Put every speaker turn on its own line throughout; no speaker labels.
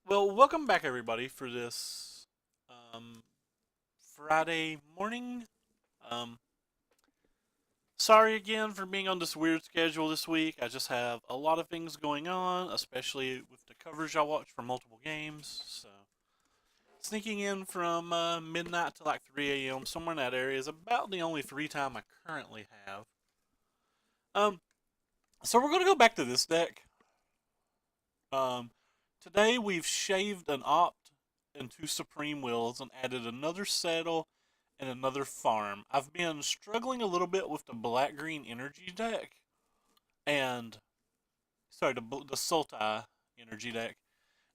Well, welcome back everybody for this um, Friday morning. Um, Sorry again for being on this weird schedule this week. I just have a lot of things going on, especially with the coverage I watch for multiple games. So sneaking in from midnight to like 3 a.m. somewhere in that area is about the only free time I currently have. Um, so we're gonna go back to this deck. Um, Today we've shaved an opt and two supreme wills and added another settle and another farm. I've been struggling a little bit with the black green energy deck and the Sultai energy deck.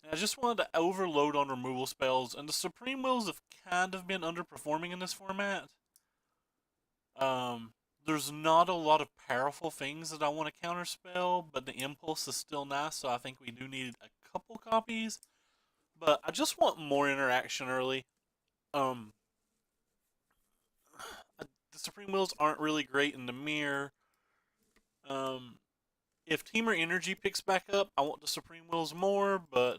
And I just wanted to overload on removal spells, and the supreme wills have kind of been underperforming in this format. Um, there's not a lot of powerful things that I want to counterspell, but the impulse is still nice, so I think we do need a couple copies. But I just want more interaction early. Um, the Supreme Wills aren't really great in the mirror. Um, if Teamer Energy picks back up, I want the Supreme Wills more, but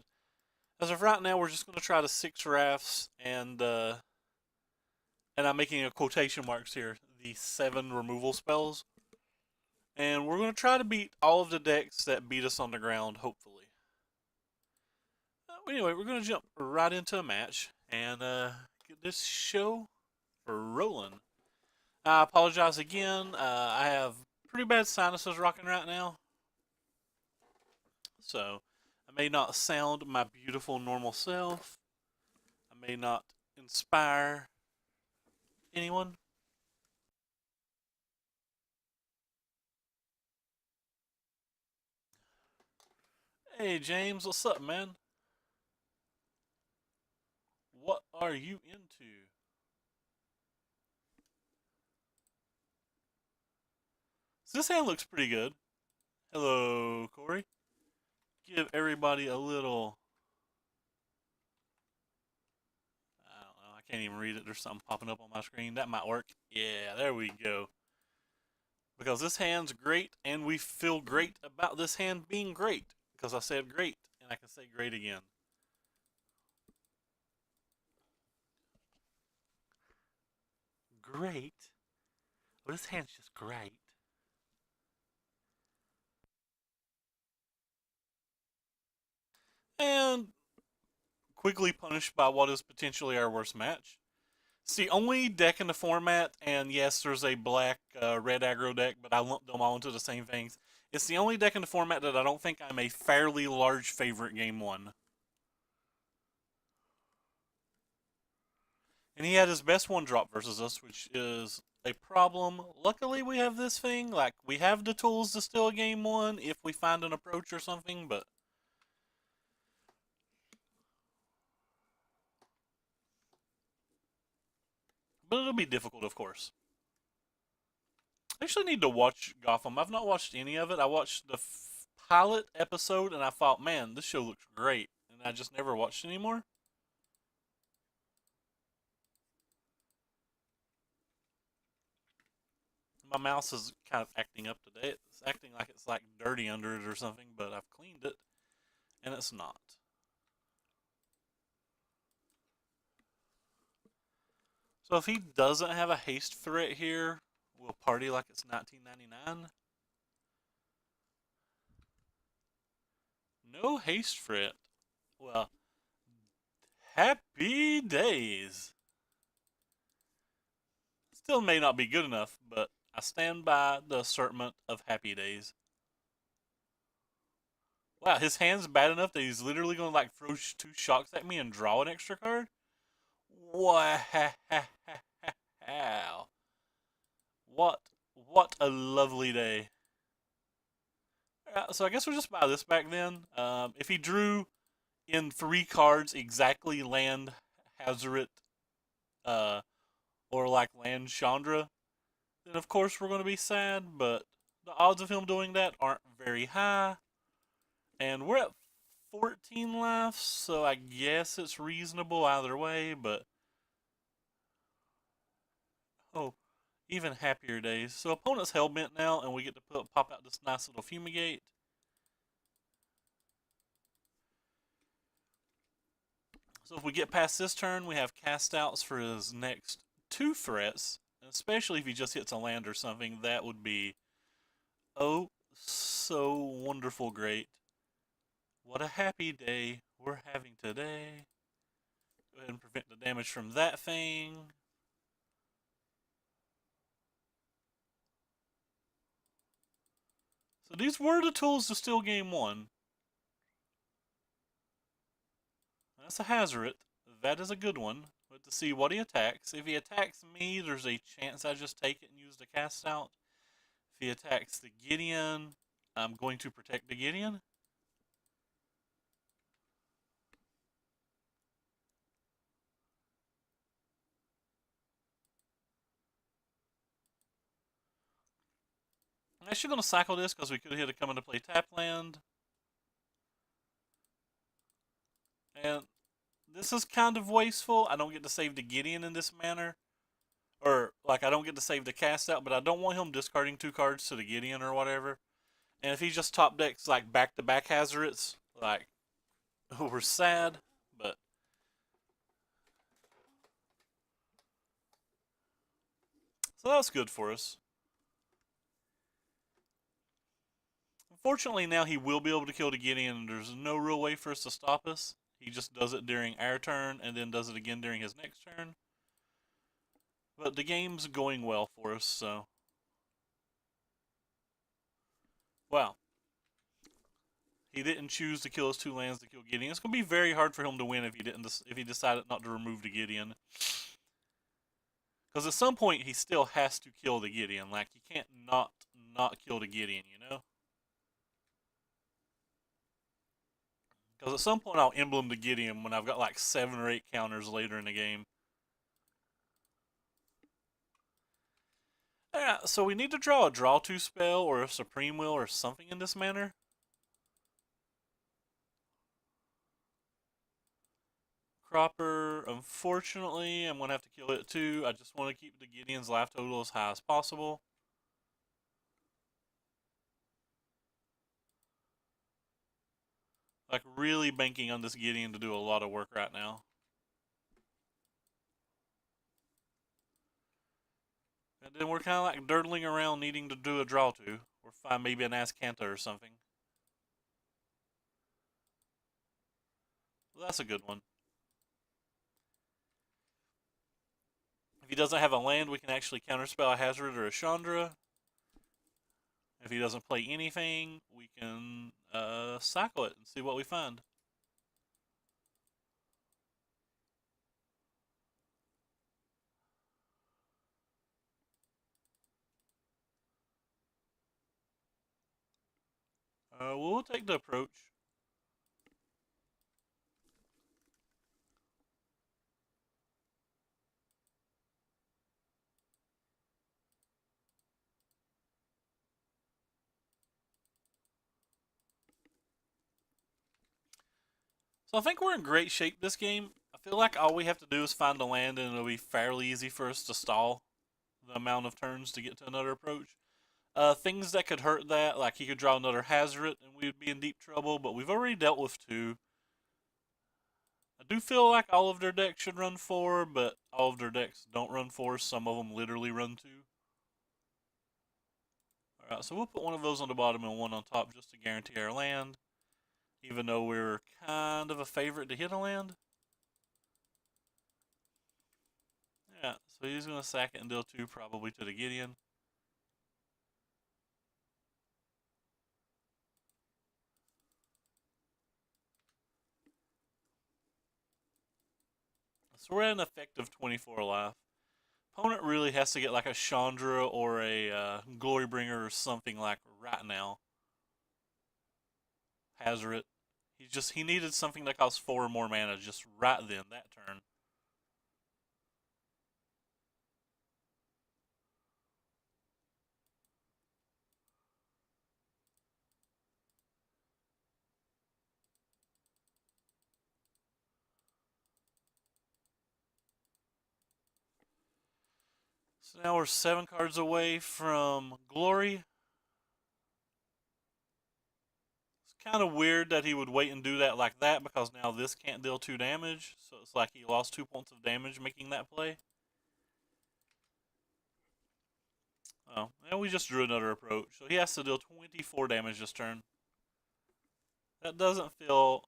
as of right now, we're just going to try the 6 rafts and I'm making a quotation marks here, the 7 removal spells. And we're going to try to beat all of the decks that beat us on the ground, hopefully. Anyway, we're going to jump right into a match and get this show rolling. I apologize again. I have pretty bad sinuses rocking right now. So I may not sound my beautiful normal self. I may not inspire anyone. Hey James, what's up, man? What are you into? So this hand looks pretty good. Hello, Corey. Give everybody a little. I don't know. I can't even read it. There's something popping up on my screen. That might work. Yeah, there we go. Because this hand's great, and we feel great about this hand being great. Because I said great, and I can say great again. Great? Well, this hand's just great. And quickly punished by what is potentially our worst match. It's the only deck in the format, and yes, there's a black red aggro deck, but I lump them all into the same things. It's the only deck in the format that I don't think I'm a fairly large favorite game one. And he had his best one drop versus us, which is a problem. Luckily, we have this thing. Like, we have the tools to steal a game one if we find an approach or something, but it'll be difficult, of course. I actually need to watch Gotham. I've not watched any of it. I watched the pilot episode and I thought, man, this show looks great. And I just never watched it anymore. My mouse is kind of acting up today. It's acting like it's like dirty under it or something, but I've cleaned it and it's not. So if he doesn't have a haste threat here, we'll party like it's 1999. No haste threat. Well, happy days. Still may not be good enough, but I stand by the assertment of happy days. Wow, his hand's bad enough that he's literally going to like throw 2 shocks at me and draw an extra card? Wow. What what a lovely day. So I guess we'll just buy this back then. If he drew in 3 cards exactly land Hazaret uh, or like land Chandra, then of course we're going to be sad, but the odds of him doing that aren't very high. And we're at 14 lives, so I guess it's reasonable either way, but oh, even happier days. So opponent's hellbent now, and we get to pop out this nice little fumigate. So if we get past this turn, we have cast outs for his next 2 threats. Especially if he just hits a land or something, that would be oh so wonderful great. What a happy day we're having today. Go ahead and prevent the damage from that thing. So these were the tools to steal game 1. That's a Hazard. That is a good one. But to see what he attacks. If he attacks me, there's a chance I just take it and use the cast out. If he attacks the Gideon, I'm going to protect the Gideon. I'm actually going to cycle this because we could have hit a come into play tap land. And this is kind of wasteful. I don't get to save the Gideon in this manner. Or, like, I don't get to save the cast out, but I don't want him discarding 2 cards to the Gideon or whatever. And if he just top decks, like, back-to-back Hazards, like, we're sad, but... So that's good for us. Unfortunately, now he will be able to kill the Gideon, and there's no real way for us to stop us. He just does it during our turn, and then does it again during his next turn. But the game's going well for us, so... Wow. He didn't choose to kill his 2 lands to kill Gideon. It's going to be very hard for him to win if he decided not to remove the Gideon. Because at some point, he still has to kill the Gideon. Like, you can't not kill the Gideon, you know? Because at some point, I'll emblem the Gideon when I've got like 7 or 8 counters later in the game. Yeah, so we need to draw a draw 2 spell or a Supreme Will or something in this manner. Cropper, unfortunately, I'm going to have to kill it too. I just want to keep the Gideon's life total as high as possible. Like, really banking on this Gideon to do a lot of work right now. And then we're kind of like dirtling around needing to do a draw 2. Or find maybe an Ascanta or something. Well, that's a good one. If he doesn't have a land, we can actually counterspell a Hazard or a Chandra. If he doesn't play anything, we can cycle it and see what we find. We'll take the approach. So I think we're in great shape this game. I feel like all we have to do is find a land and it'll be fairly easy for us to stall the amount of turns to get to another approach. Things that could hurt that, like he could draw another Hazard and we would be in deep trouble, but we've already dealt with 2. I do feel like all of their decks should run 4, but all of their decks don't run 4. Some of them literally run 2. Alright, so we'll put one of those on the bottom and one on top just to guarantee our land. Even though we're kind of a favorite to hit a land. Yeah, so he's going to sack it and deal 2 probably to the Gideon. So we're at an effective 24 life. Opponent really has to get like a Chandra or a Glorybringer or something like right now. Hazard. He needed something that costs 4 or more mana just right then, that turn. So now we're 7 cards away from Glory. kind of weird that he would wait and do that like that because now this can't deal 2 damage. So it's like he lost 2 points of damage making that play. Oh, and we just drew another approach. So he has to deal 24 damage this turn. That doesn't feel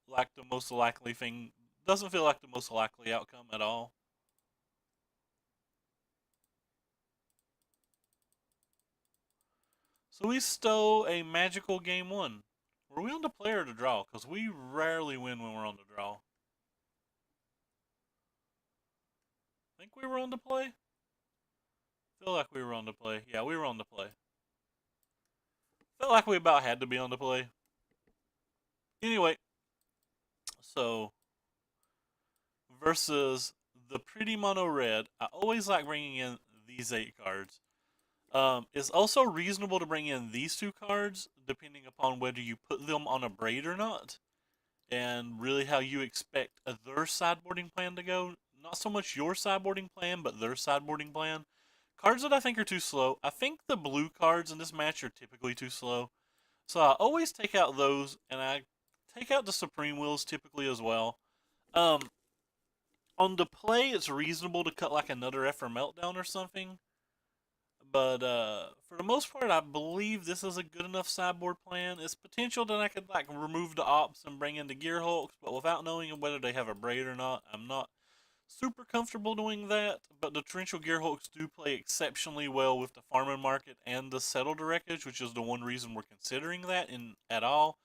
like the most likely thing. Doesn't feel like the most likely outcome at all. So we stole a magical game 1. Were we on the play or the draw? Because we rarely win when we're on the draw. Think we were on the play? Feel like we were on the play. Yeah, we were on the play. Felt like we about had to be on the play. Anyway, so versus the pretty mono red, I always like bringing in these 8 cards. It's also reasonable to bring in these 2 cards depending upon whether you put them on a braid or not, and really how you expect their sideboarding plan to go. Not so much your sideboarding plan, but their sideboarding plan. Cards that I think are too slow. I think the blue cards in this match are typically too slow. So I always take out those, and I take out the Supreme Wills typically as well. On the play, it's reasonable to cut like another Effort Meltdown or something. But for the most part, I believe this is a good enough sideboard plan. It's potential that I could like remove the ops and bring in the Gear Hulks, but without knowing whether they have a braid or not, I'm not super comfortable doing that. But the Torrential Gear Hulks do play exceptionally well with the farming market and the settled wreckage, which is the one reason we're considering that in at all.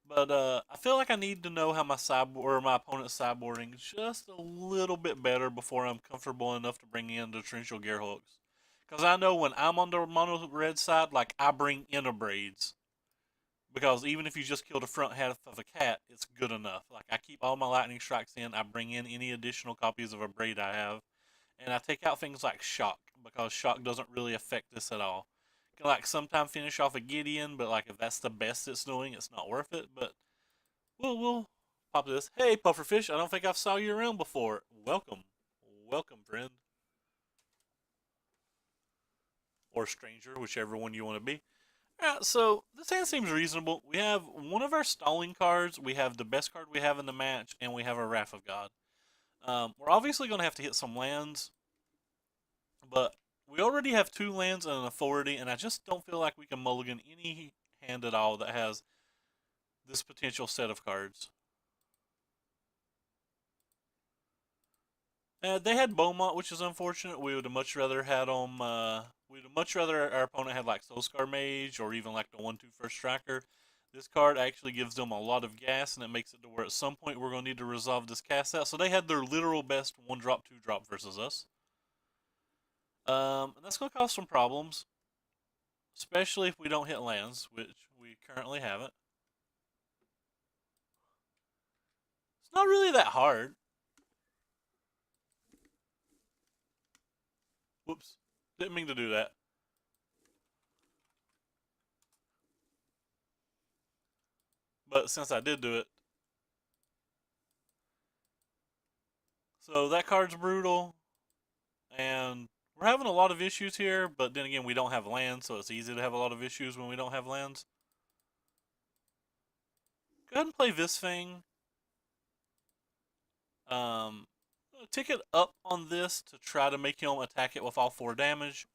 But I feel like I need to know how my sideboard or my opponent's sideboarding just a little bit better before I'm comfortable enough to bring in the Torrential Gear Hulks. Because I know when I'm on the mono red side, like I bring in a braids. Because even if you just kill the front half of a cat, it's good enough. Like I keep all my lightning strikes in. I bring in any additional copies of a braid I have, and I take out things like shock because shock doesn't really affect this at all. Can like sometimes finish off a Gideon, but like if that's the best it's doing, it's not worth it. But we'll pop this. Hey Pufferfish, I don't think I've saw you around before. Welcome, welcome friend or stranger, whichever one you want to be. Alright, so this hand seems reasonable. We have one of our stalling cards, we have the best card we have in the match, and we have our Wrath of God. We're obviously going to have to hit some lands, but we already have 2 lands and an authority, and I just don't feel like we can mulligan any hand at all that has this potential set of cards. They had Beaumont, which is unfortunate. We would have much rather had them. We'd have much rather our opponent had like Soulscar Mage or even like the 1/2 first striker. This card actually gives them a lot of gas, and it makes it to where at some point we're going to need to resolve this cast out. So they had their literal best 1-drop, 2-drop versus us. And that's going to cause some problems, especially if we don't hit lands, which we currently haven't. It's not really that hard. Whoops. Didn't mean to do that. But since I did do it. So that card's brutal. And we're having a lot of issues here, but then again, we don't have lands, so it's easy to have a lot of issues when we don't have lands. Go ahead and play this thing. Ticket up on this to try to make him attack it with all 4 damage.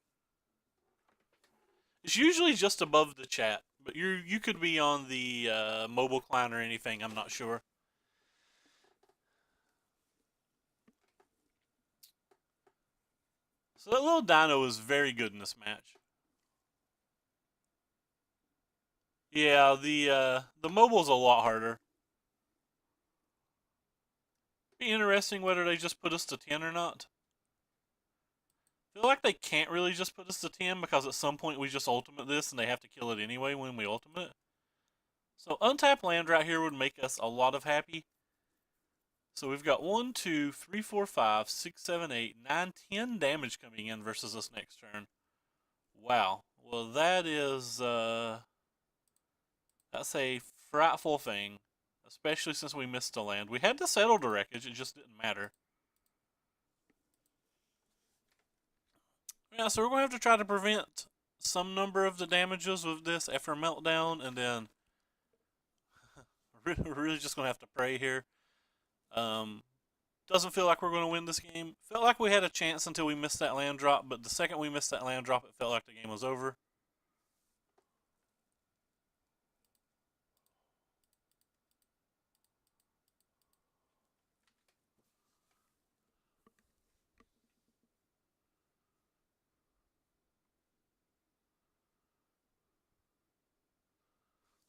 It's usually just above the chat, but you could be on the mobile client or anything. I'm not sure. So that little dino is very good in this match. Yeah, the mobile's a lot harder. Be interesting whether they just put us to 10 or not. I feel like they can't really just put us to 10 because at some point we just ultimate this and they have to kill it anyway when we ultimate. So untapped land right here would make us a lot of happy. So we've got 1, 2, 3, 4, 5, 6, 7, 8, 9, 10 damage coming in versus us next turn. Wow. Well, that is, that's a frightful thing, especially since we missed a land. We had to settle the wreckage, it just didn't matter. Yeah, so we're going to have to try to prevent some number of the damages with this Effort Meltdown, and then we're really just going to have to pray here. Um, doesn't feel like we're going to win this game. Felt like we had a chance until we missed that land drop, but the second we missed that land drop, it felt like the game was over.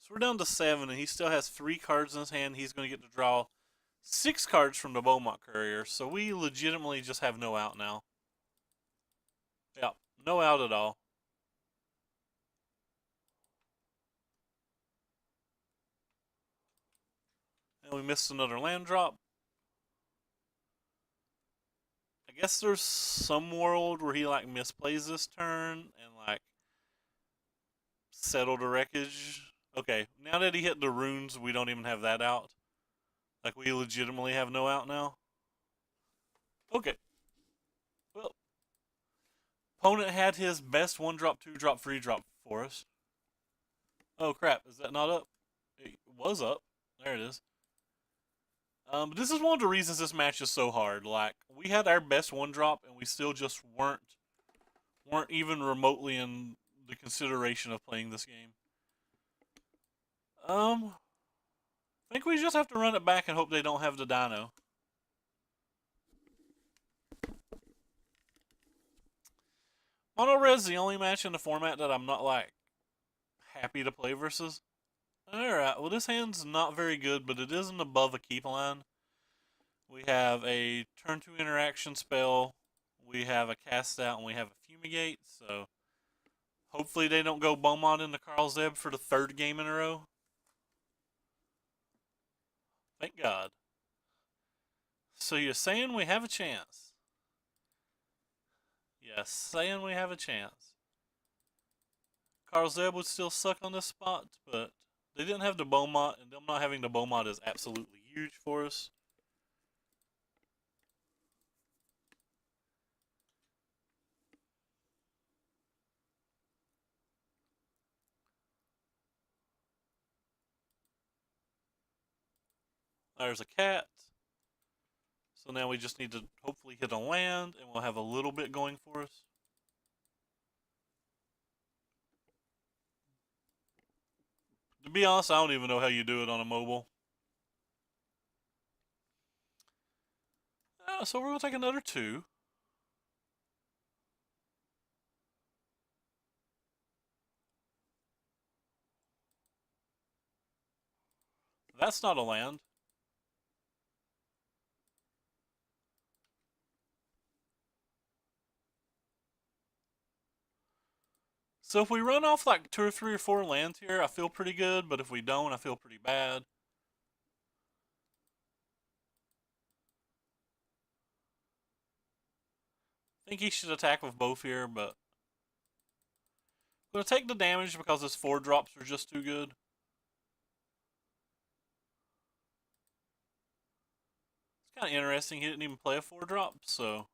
So we're down to 7, and he still has 3 cards in his hand. He's going to get to draw 6 cards from the Beaumont Courier, so we legitimately just have no out now. Yeah, no out at all. And we missed another land drop. I guess there's some world where he like misplays this turn and like settled a wreckage. Okay, now that he hit the runes, we don't even have that out. Like we legitimately have no out now. Okay. Well, opponent had his best 1-drop, 2-drop, 3-drop for us. Oh crap, is that not up? It was up. There it is. This is one of the reasons this match is so hard. Like, we had our best 1-drop and we still just weren't even remotely in the consideration of playing this game. I think we just have to run it back and hope they don't have the dino. Mono Red's the only match in the format that I'm not like happy to play versus. Alright, well this hand's not very good, but it isn't above a keep line. We have a turn 2 interaction spell, we have a cast out, and we have a fumigate, so hopefully they don't go Beaumont into Carl Zeb for the 3rd game in a row. Thank God. So you're saying we have a chance? Yes, saying we have a chance. Carl Zeb would still suck on this spot, but they didn't have the Beaumont, and them not having the Beaumont is absolutely huge for us. There's a cat. So now we just need to hopefully hit a land, and we'll have a little bit going for us. To be honest, I don't even know how you do it on a mobile. So we're going to take another 2. That's not a land. So if we run off like 2 or 3 or 4 lands here, I feel pretty good, but if we don't, I feel pretty bad. I think he should attack with both here, but I'm going to take the damage because his 4 drops are just too good. It's kind of interesting, he didn't even play a 4 drop, so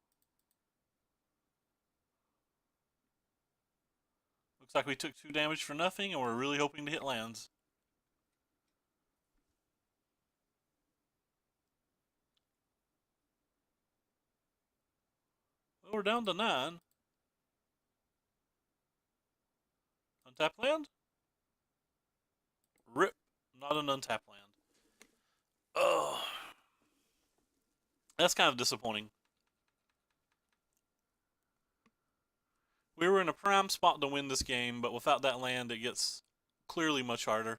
looks like we took 2 damage for nothing, and we're really hoping to hit lands. Well, we're down to 9. Untap land? Rip. Not an untap land. Ugh. That's kind of disappointing. We were in a prime spot to win this game, but without that land, it gets clearly much harder.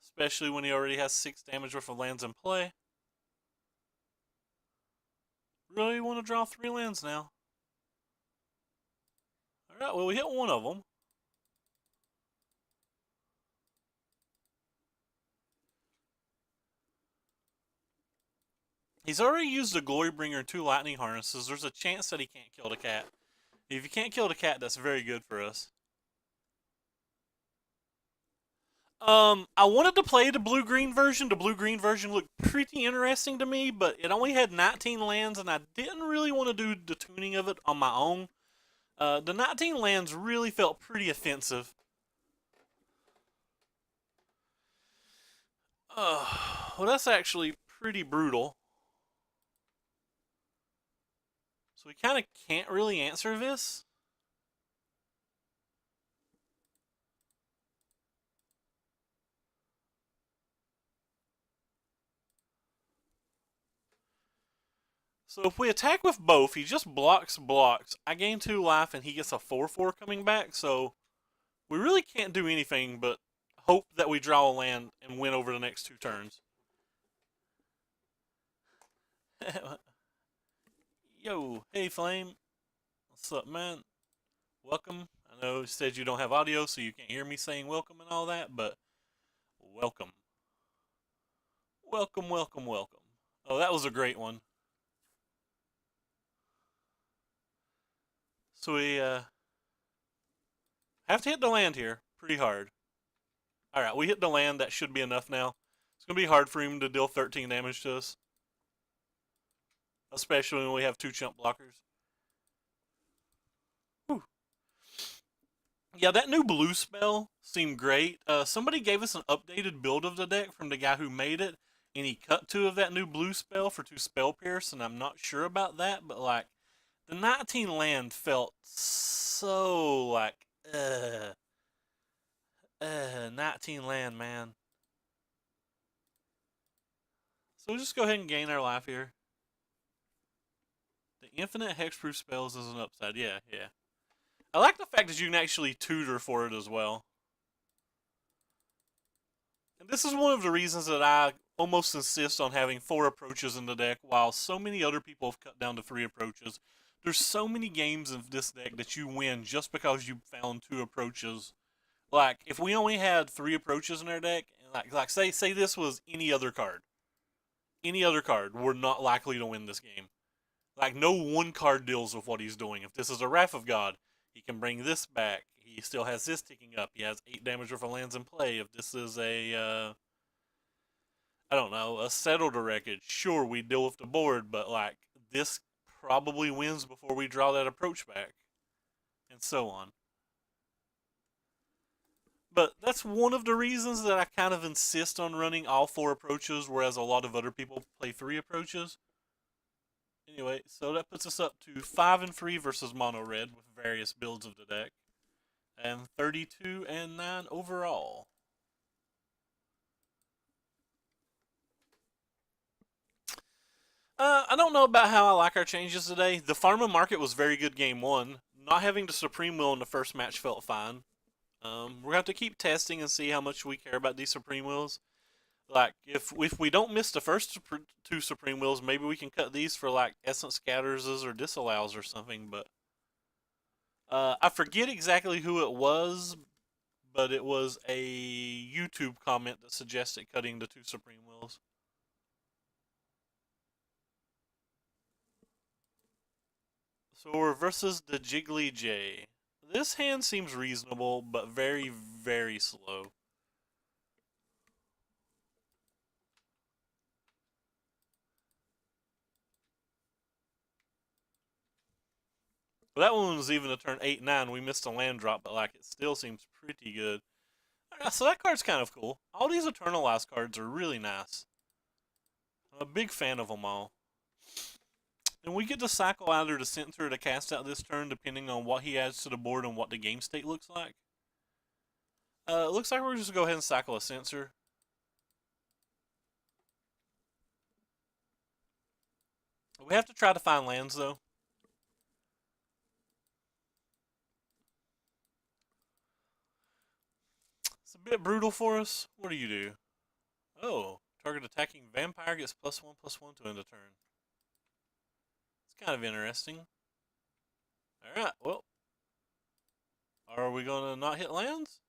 Especially when he already has 6 damage worth of lands in play. Really want to draw 3 lands now. Alright, well we hit one of them. He's already used the Glorybringer and 2 Lightning Harnesses. There's a chance that he can't kill the cat. If he can't kill the cat, that's very good for us. I wanted to play the blue-green version. The blue-green version looked pretty interesting to me, but it only had 19 lands, and I didn't really want to do the tuning of it on my own. The 19 lands really felt pretty offensive. Well, that's actually pretty brutal. So we kind of can't really answer this. So if we attack with both, he just blocks. I gain 2 life, and he gets a 4/4 coming back. So we really can't do anything but hope that we draw a land and win over the next 2 turns. Yo, hey Flame, what's up, man? Welcome. I know you said you don't have audio, so you can't hear me saying welcome and all that, but welcome. Welcome, welcome, welcome. Oh, that was a great one. So we have to hit the land here pretty hard. Alright, we hit the land. That should be enough now. It's going to be hard for him to deal 13 damage to us. Especially when we have 2 chump blockers. Whew. Yeah, that new blue spell seemed great. Somebody gave us an updated build of the deck from the guy who made it, and he cut 2 of that new blue spell for 2 spell pierce, and I'm not sure about that, but like, the 19 land felt so like, 19 land, man. So we'll just go ahead and gain our life here. The infinite hexproof spells is an upside. Yeah, yeah. I like the fact that you can actually tutor for it as well. And this is one of the reasons that I almost insist on having 4 approaches in the deck, while so many other people have cut down to 3 approaches. There's so many games of this deck that you win just because you found 2 approaches. Like, if we only had 3 approaches in our deck, like say this was any other card. Any other card, we're not likely to win this game. Like, no one card deals with what he's doing. If this is a Wrath of God, he can bring this back. He still has this ticking up. He has 8 damage worth of lands in play. If this is a, I don't know, a Settled to Wreckage, sure, we deal with the board, but, like, this probably wins before we draw that approach back. And so on. But that's one of the reasons that I kind of insist on running all 4 approaches, whereas a lot of other people play 3 approaches. Anyway, so that puts us up to 5-3 versus mono red with various builds of the deck, and 32-9 overall. I don't know about how I like our changes today. The farming market was very good game 1. Not having the Supreme Will in the first match felt fine. We're gonna have to keep testing and see how much we care about these Supreme Wills. Like, if we don't miss the first 2 Supreme Wills, maybe we can cut these for like Essence Scatters or Disallows or something, but I forget exactly who it was, but it was a YouTube comment that suggested cutting the 2 Supreme Wills. So we're versus the Jiggly J. This hand seems reasonable, but very, very slow. That one was even a turn 8-9. We missed a land drop, but like, it still seems pretty good. So that card's kind of cool. All these Eternalized cards are really nice. I'm a big fan of them all. And we get to cycle either the Censor to cast out this turn, depending on what he adds to the board and what the game state looks like. It looks like we're just going to go ahead and cycle a Censor. We have to try to find lands, though. It's a bit brutal for us. What do you do? Oh, target attacking vampire gets +1/+1 to end a turn. It's kind of interesting. Alright, well. Are we going to not hit lands?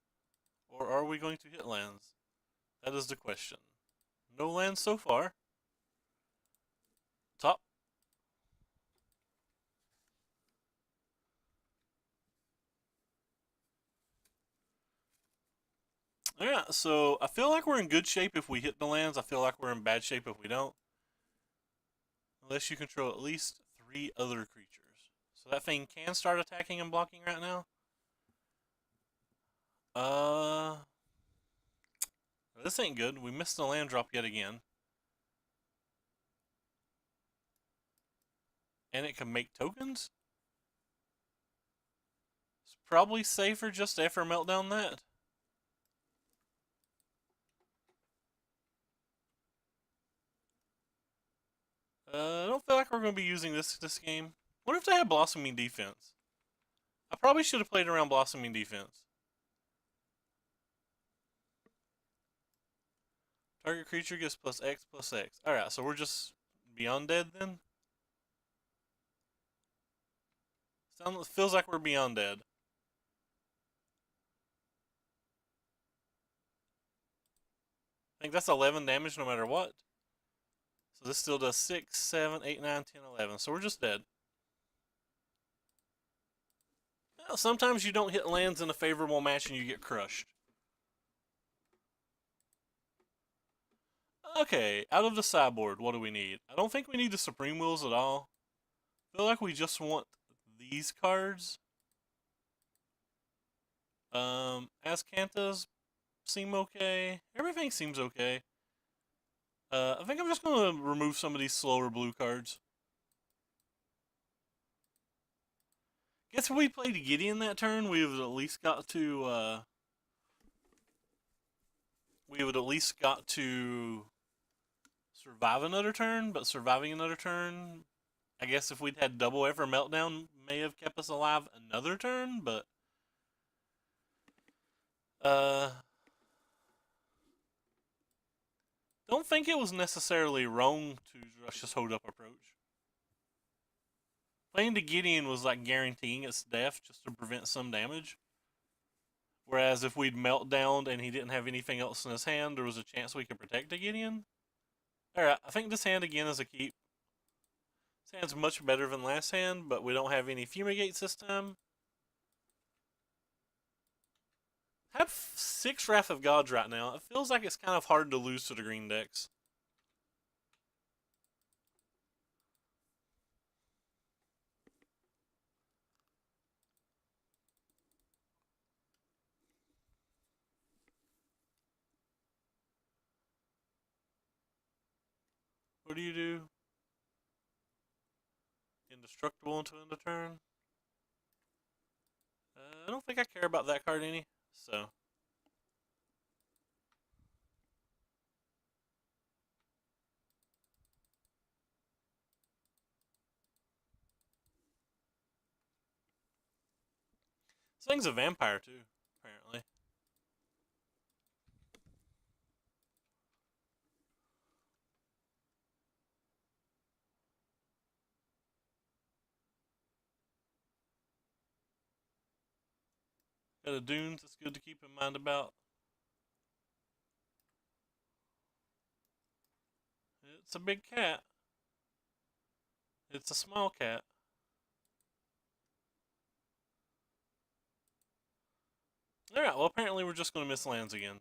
Or are we going to hit lands? That is the question. No lands so far. Top. Yeah, so I feel like we're in good shape if we hit the lands. I feel like we're in bad shape if we don't. Unless you control at least 3 other creatures. So that thing can start attacking and blocking right now. Uh, this ain't good. We missed the land drop yet again. And it can make tokens? It's probably safer just to Effort Meltdown that. I don't feel like we're going to be using this game. What if they had Blossoming Defense? I probably should have played around Blossoming Defense. Target creature gets +X/+X. Alright, so we're just beyond dead then? Feels like we're beyond dead. I think that's 11 damage no matter what. So this still does 6, 7, 8, 9, 10, 11. So we're just dead. Well, sometimes you don't hit lands in a favorable match and you get crushed. Okay, out of the sideboard, what do we need? I don't think we need the Supreme Wills at all. I feel like we just want these cards. Azcanthas seem okay. Everything seems okay. I think I'm just going to remove some of these slower blue cards. Guess if we played Gideon that turn, we would at least got to, survive another turn, but surviving another turn, I guess if we'd had double Effort Meltdown, may have kept us alive another turn, but, don't think it was necessarily wrong to rush this hold up approach. Playing the Gideon was like guaranteeing its death just to prevent some damage. Whereas if we'd meltdowned and he didn't have anything else in his hand, there was a chance we could protect the Gideon. Alright, I think this hand again is a keep. This hand's much better than last hand, but we don't have any Fumigates this time. I have 6 Wrath of Gods right now. It feels like it's kind of hard to lose to the green decks. What do you do? Indestructible until end of turn? I don't think I care about that card any, so. This thing's a vampire too, apparently. Got a Dunes that's good to keep in mind about. It's a big cat. It's a small cat. Alright, well apparently we're just going to miss lands again.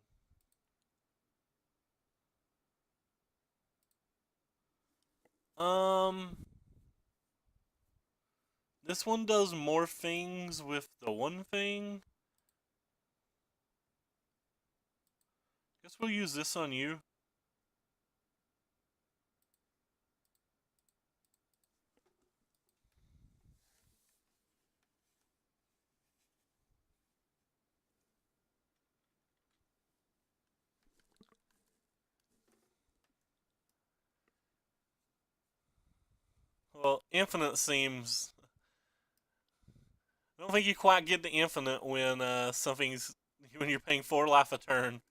This one does more things with the one thing. Guess we'll use this on you. Well, infinite seems. I don't think you quite get the infinite when when you're paying 4 life a turn.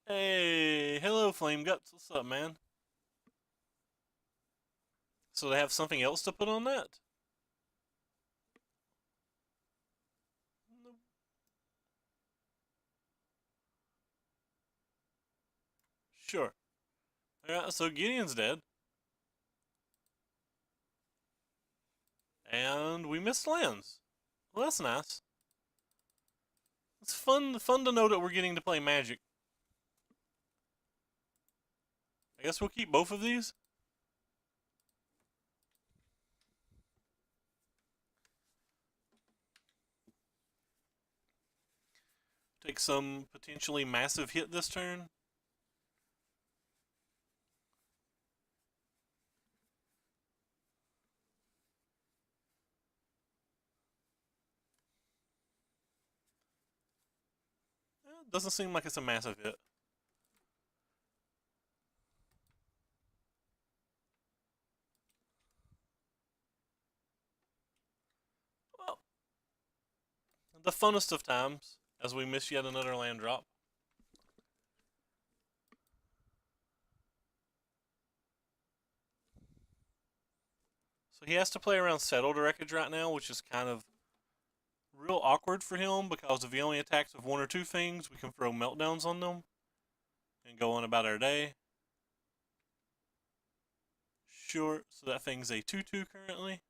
Hey, hello Flame Guts. What's up, man? So they have something else to put on that? Sure. Alright, so Gideon's dead. And we missed lands. Well, that's nice. It's fun to know that we're getting to play Magic. I guess we'll keep both of these. Take some potentially massive hit this turn. Doesn't seem like it's a massive hit. Well, the funnest of times as we miss yet another land drop. So he has to play around Settled Wreckage right now, which is kind of real awkward for him because if he only attacks with one or two things, we can throw meltdowns on them and go on about our day. Sure, so that thing's a 2/2 currently.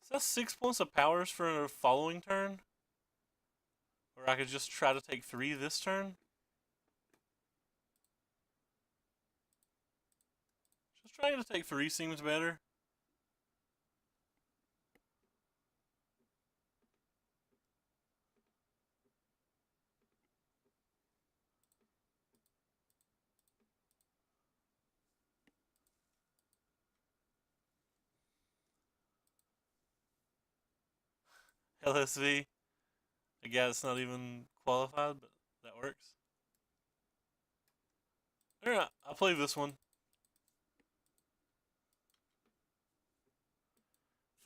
So that's 6 points of powers for a following turn. Or I could just try to take 3 this turn. Just trying to take 3 seems better. LSV. I guess it's not even qualified, but that works. Alright, I'll play this one.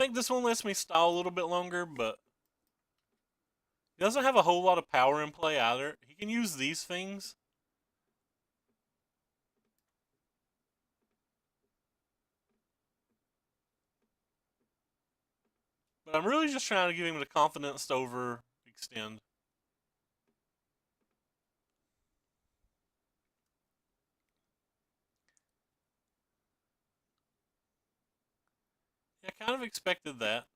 I think this one lets me stall a little bit longer, but he doesn't have a whole lot of power in play either. He can use these things. But I'm really just trying to give him the confidence to overextend. Yeah, I kind of expected that.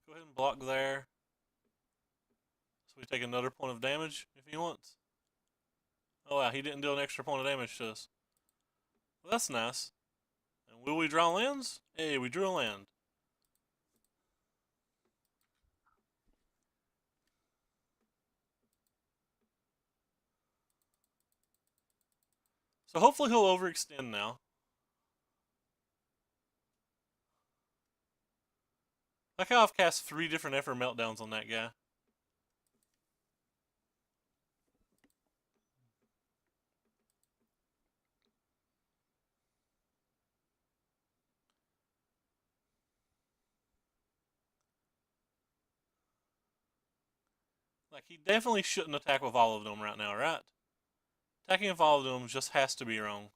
Go ahead and block there. So we take another point of damage if he wants. Oh wow, he didn't deal an extra point of damage to us. Well, that's nice. And will we draw lands? Hey, we drew a land. So hopefully he'll overextend now. Like how I've cast 3 different Effort Meltdowns on that guy. Like, he definitely shouldn't attack with all of them right now, right? Attacking with all of them just has to be wrong.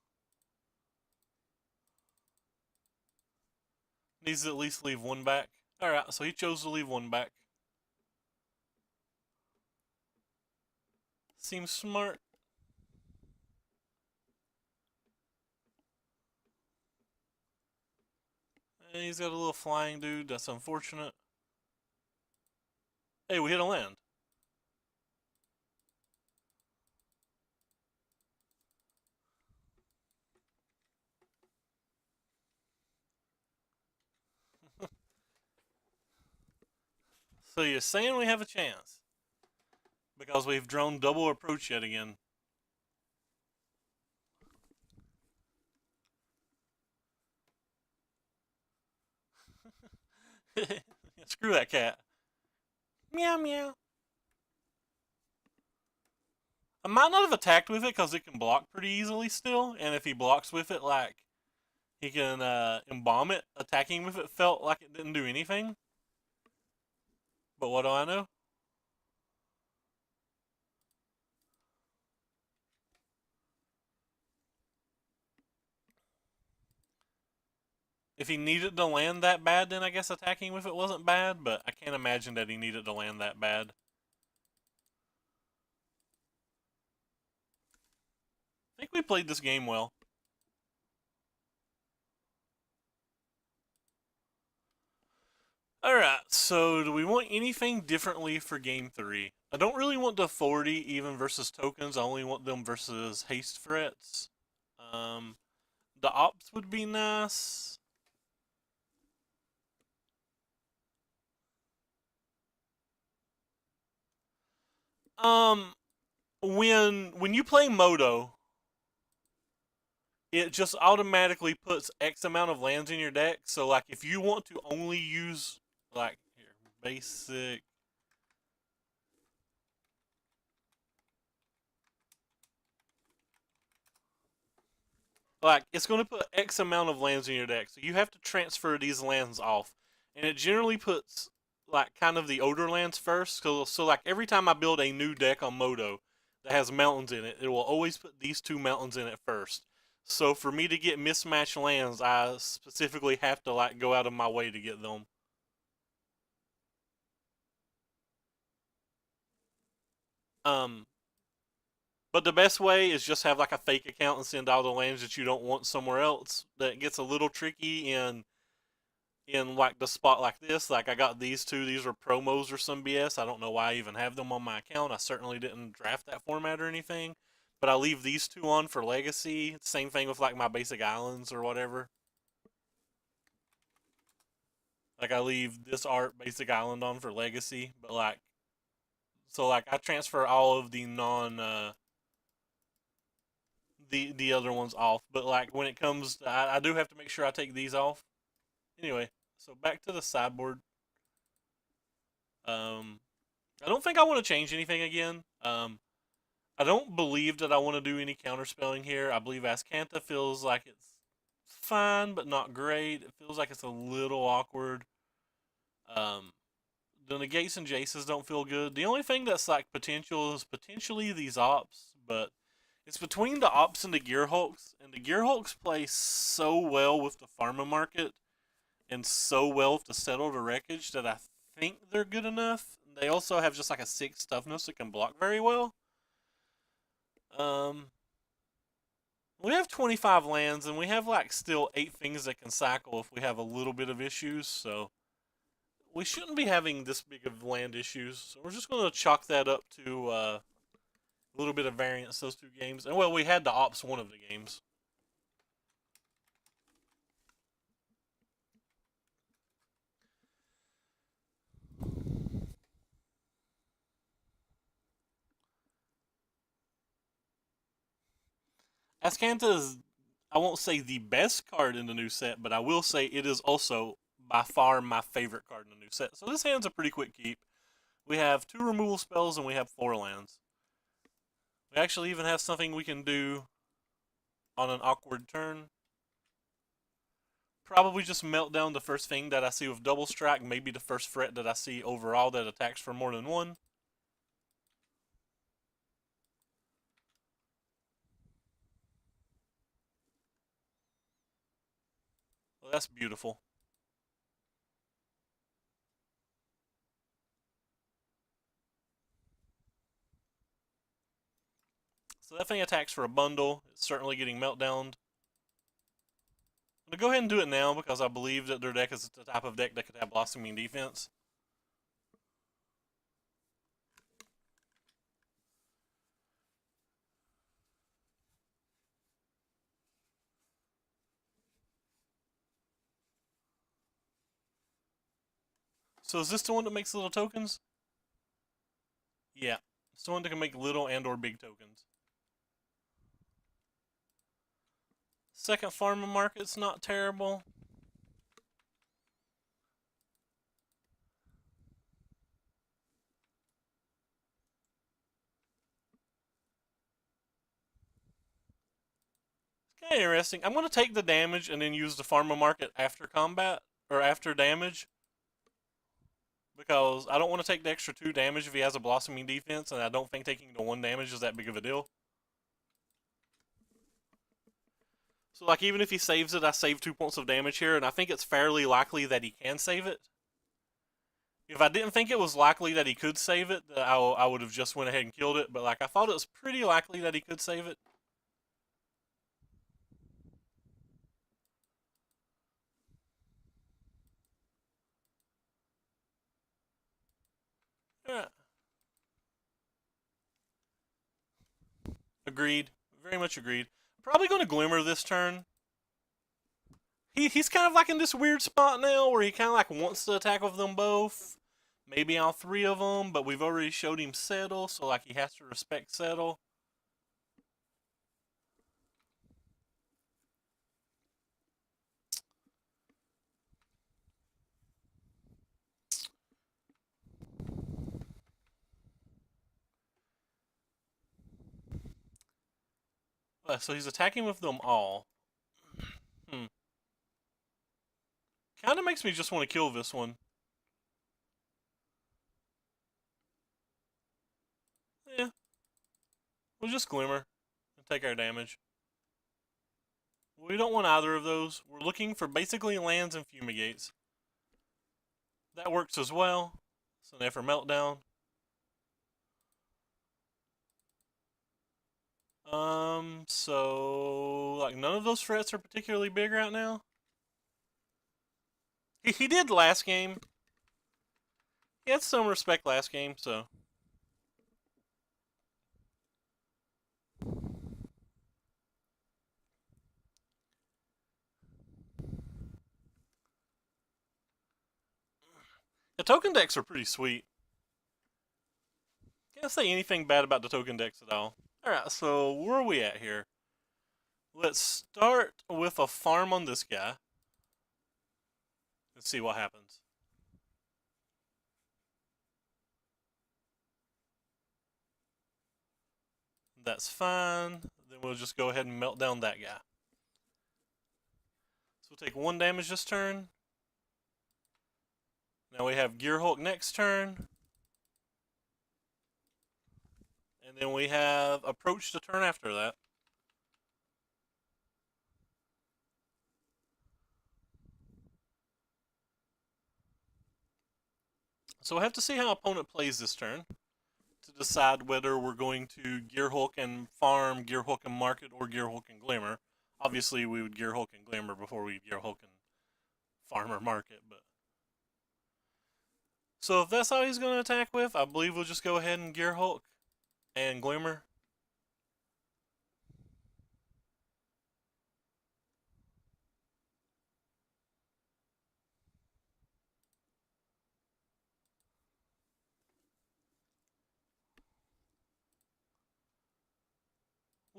Needs to at least leave 1 back. Alright, so he chose to leave 1 back. Seems smart. And he's got a little flying dude, that's unfortunate. Hey, we hit a land. So you're saying we have a chance? Because we've drawn double approach yet again. Screw that cat. Meow meow. I might not have attacked with it because it can block pretty easily still, and if he blocks with it, like, he can embalm it. Attacking with it felt like it didn't do anything. But what do I know? If he needed to land that bad, then I guess attacking with it wasn't bad, but I can't imagine that he needed to land that bad. I think we played this game well. Alright, so do we want anything differently for game 3? I don't really want the 40 even versus tokens, I only want them versus haste threats. The ops would be nice. Um, when you play Moto, it just automatically puts X amount of lands in your deck. So like if you want to only use like here, basic like it's going to put X amount of lands in your deck. So you have to transfer these lands off. And it generally puts like kind of the older lands first. So like every time I build a new deck on Moto that has mountains in it, it will always put these two mountains in it first. So for me to get mismatched lands, I specifically have to like go out of my way to get them. Um, but the best way is just have like a fake account and send all the lands that you don't want somewhere else. That gets a little tricky in like the spot like this. Like I got these two, these are promos or some BS. I don't know why I even have them on my account. I certainly didn't draft that format or anything. But I leave these two on for legacy. Same thing with like my basic islands or whatever. Like I leave this art basic island on for legacy, but like so like I transfer all of the non the other ones off. But like when it comes to, I do have to make sure I take these off. Anyway, so back to the sideboard. Um I don't think I want to change anything again. I don't believe that I want to do any counterspelling here. I believe Ascanta feels like it's fine, but not great. It feels like it's a little awkward. Um, the negates and jaces don't feel good. The only thing that's like potential is potentially these ops, but it's between the ops and the gear hulks, and the gear hulks play so well with the pharma market and so well with the settle the wreckage that I think they're good enough. They also have just like a 6 toughness that can block very well. Um, we have 25 lands, and we have like still 8 things that can cycle if we have a little bit of issues. So we shouldn't be having this big of land issues. So we're just going to chalk that up to a little bit of variance those 2 games. And well, we had the ops one of the games. Ascanta is, I won't say the best card in the new set, but I will say it is also by far my favorite card in the new set. So this hand's a pretty quick keep. We have 2 removal spells and we have 4 lands. We actually even have something we can do on an awkward turn. Probably just melt down the first thing that I see with double strike, maybe the first threat that I see overall that attacks for more than 1. Well, that's beautiful. So that thing attacks for a bundle. It's certainly getting meltdowned. I'm going to go ahead and do it now because I believe that their deck is the type of deck that could have blossoming defense. So is this the one that makes little tokens? Yeah. It's the one that can make little and or big tokens. Second farming market's not terrible. It's kind of interesting. I'm going to take the damage and then use the farmer market after combat or after damage because I don't want to take the extra 2 damage if he has a blossoming defense, and I don't think taking the 1 damage is that big of a deal. So, like, even if he saves it, I save 2 points of damage here, and I think it's fairly likely that he can save it. If I didn't think it was likely that he could save it, I would have just went ahead and killed it. But, like, I thought it was pretty likely that he could save it. Yeah. Agreed. Very much agreed. Probably going to Glimmer this turn. He's kind of like in this weird spot now where he kind of like wants to attack with them both. Maybe all 3 of them, but we've already showed him Settle, so like he has to respect Settle. So he's attacking with them all. Hmm. Kind of makes me just want to kill this one. Yeah. We'll just Glimmer and take our damage. We don't want either of those. We're looking for basically lands and fumigates. That works as well. So now for Meltdown. So like none of those threats are particularly big right now. He did last game. He had some respect last game, so. The token decks are pretty sweet. Can't say anything bad about the token decks at all. Alright, so where are we at here? Let's start with a farm on this guy. Let's see what happens. That's fine. Then we'll just go ahead and melt down that guy. So we'll take 1 damage this turn. Now we have Gear Hulk next turn. And then we have Approach the turn after that. So we'll have to see how opponent plays this turn to decide whether we're going to Gear Hulk and farm, Gear Hulk and market, or Gear Hulk and Glimmer. Obviously, we would Gear Hulk and Glimmer before we Gear Hulk and farm or market, but. So if that's how he's going to attack with, I believe we'll just go ahead and Gear Hulk and Glimmer.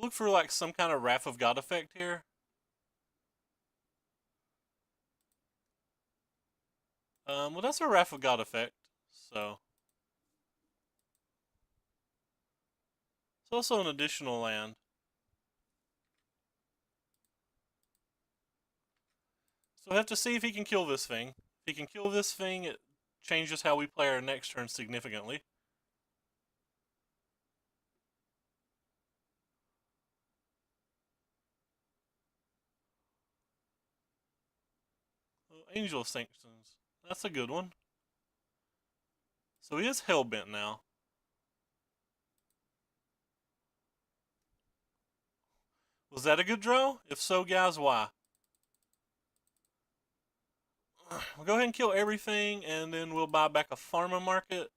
Look for like some kind of Wrath of God effect here. Well, that's a Wrath of God effect, so. It's also an additional land. So we have to see if he can kill this thing. If he can kill this thing, it changes how we play our next turn significantly. Oh, Angel Sanctions. That's a good one. So he is Hellbent now. Was that a good draw? If so, guys, why? We'll go ahead and kill everything, and then we'll buy back a Pharma Market.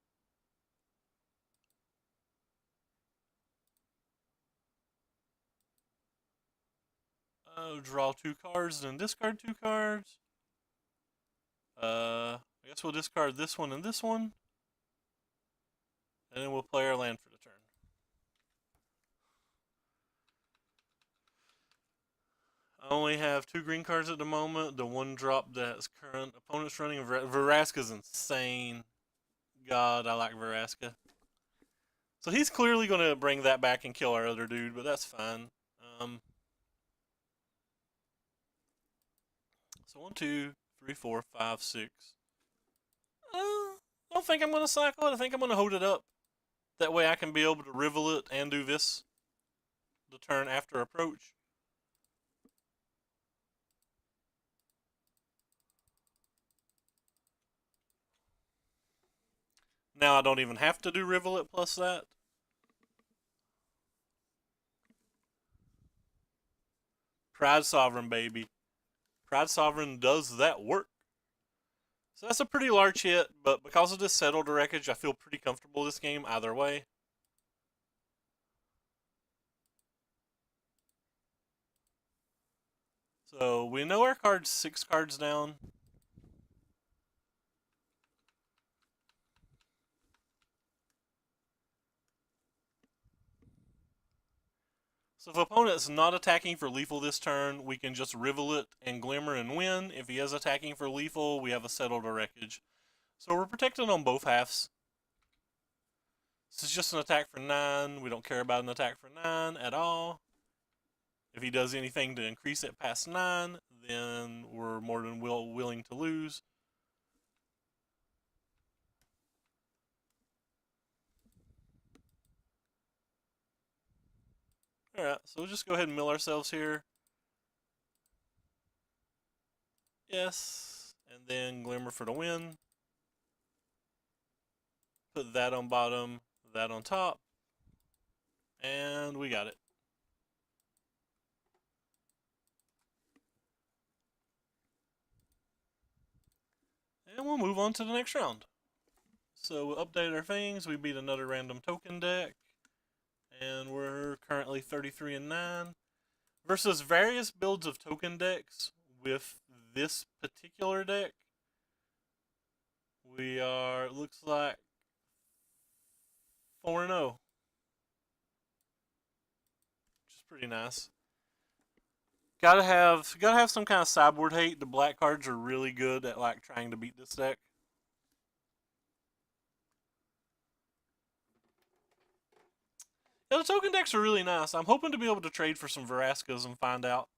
Draw 2 cards, then discard 2 cards. I guess we'll discard this one and this one. And then we'll play our land for the turn. I only have 2 green cards at the moment. The one drop that's current opponent's running. Veraska's insane. God, I like Veraska. So he's clearly going to bring that back and kill our other dude, but that's fine. So 1, 2, 3, 4, 5, 6. I don't think I'm going to cycle it. I think I'm going to hold it up. That way I can be able to rivel it and do this the turn after approach. Now I don't even have to do Rivulet plus that. Pride Sovereign, baby. Pride Sovereign does that work. So that's a pretty large hit, but because of this settled wreckage, I feel pretty comfortable this game either way. So we know our card's 6 cards down. So if opponent's not attacking for lethal this turn, we can just Rivulet and Glimmer and win. If he is attacking for lethal, we have a settled wreckage. So we're protected on both halves. This is just an attack for 9. We don't care about an attack for 9 at all. If he does anything to increase it past 9, then we're more than willing to lose. Alright, so we'll just go ahead and mill ourselves here. Yes, and then Glimmer for the win. Put that on bottom, that on top, and we got it. And we'll move on to the next round. So we'll update our things. We beat another random token deck. And we're currently 33 and 9. Versus various builds of token decks with this particular deck, we are, looks like, 4 and 0. Which is pretty nice. Gotta have some kind of sideboard hate. The black cards are really good at like trying to beat this deck. Yeah, the token decks are really nice. I'm hoping to be able to trade for some Veraskas and find out.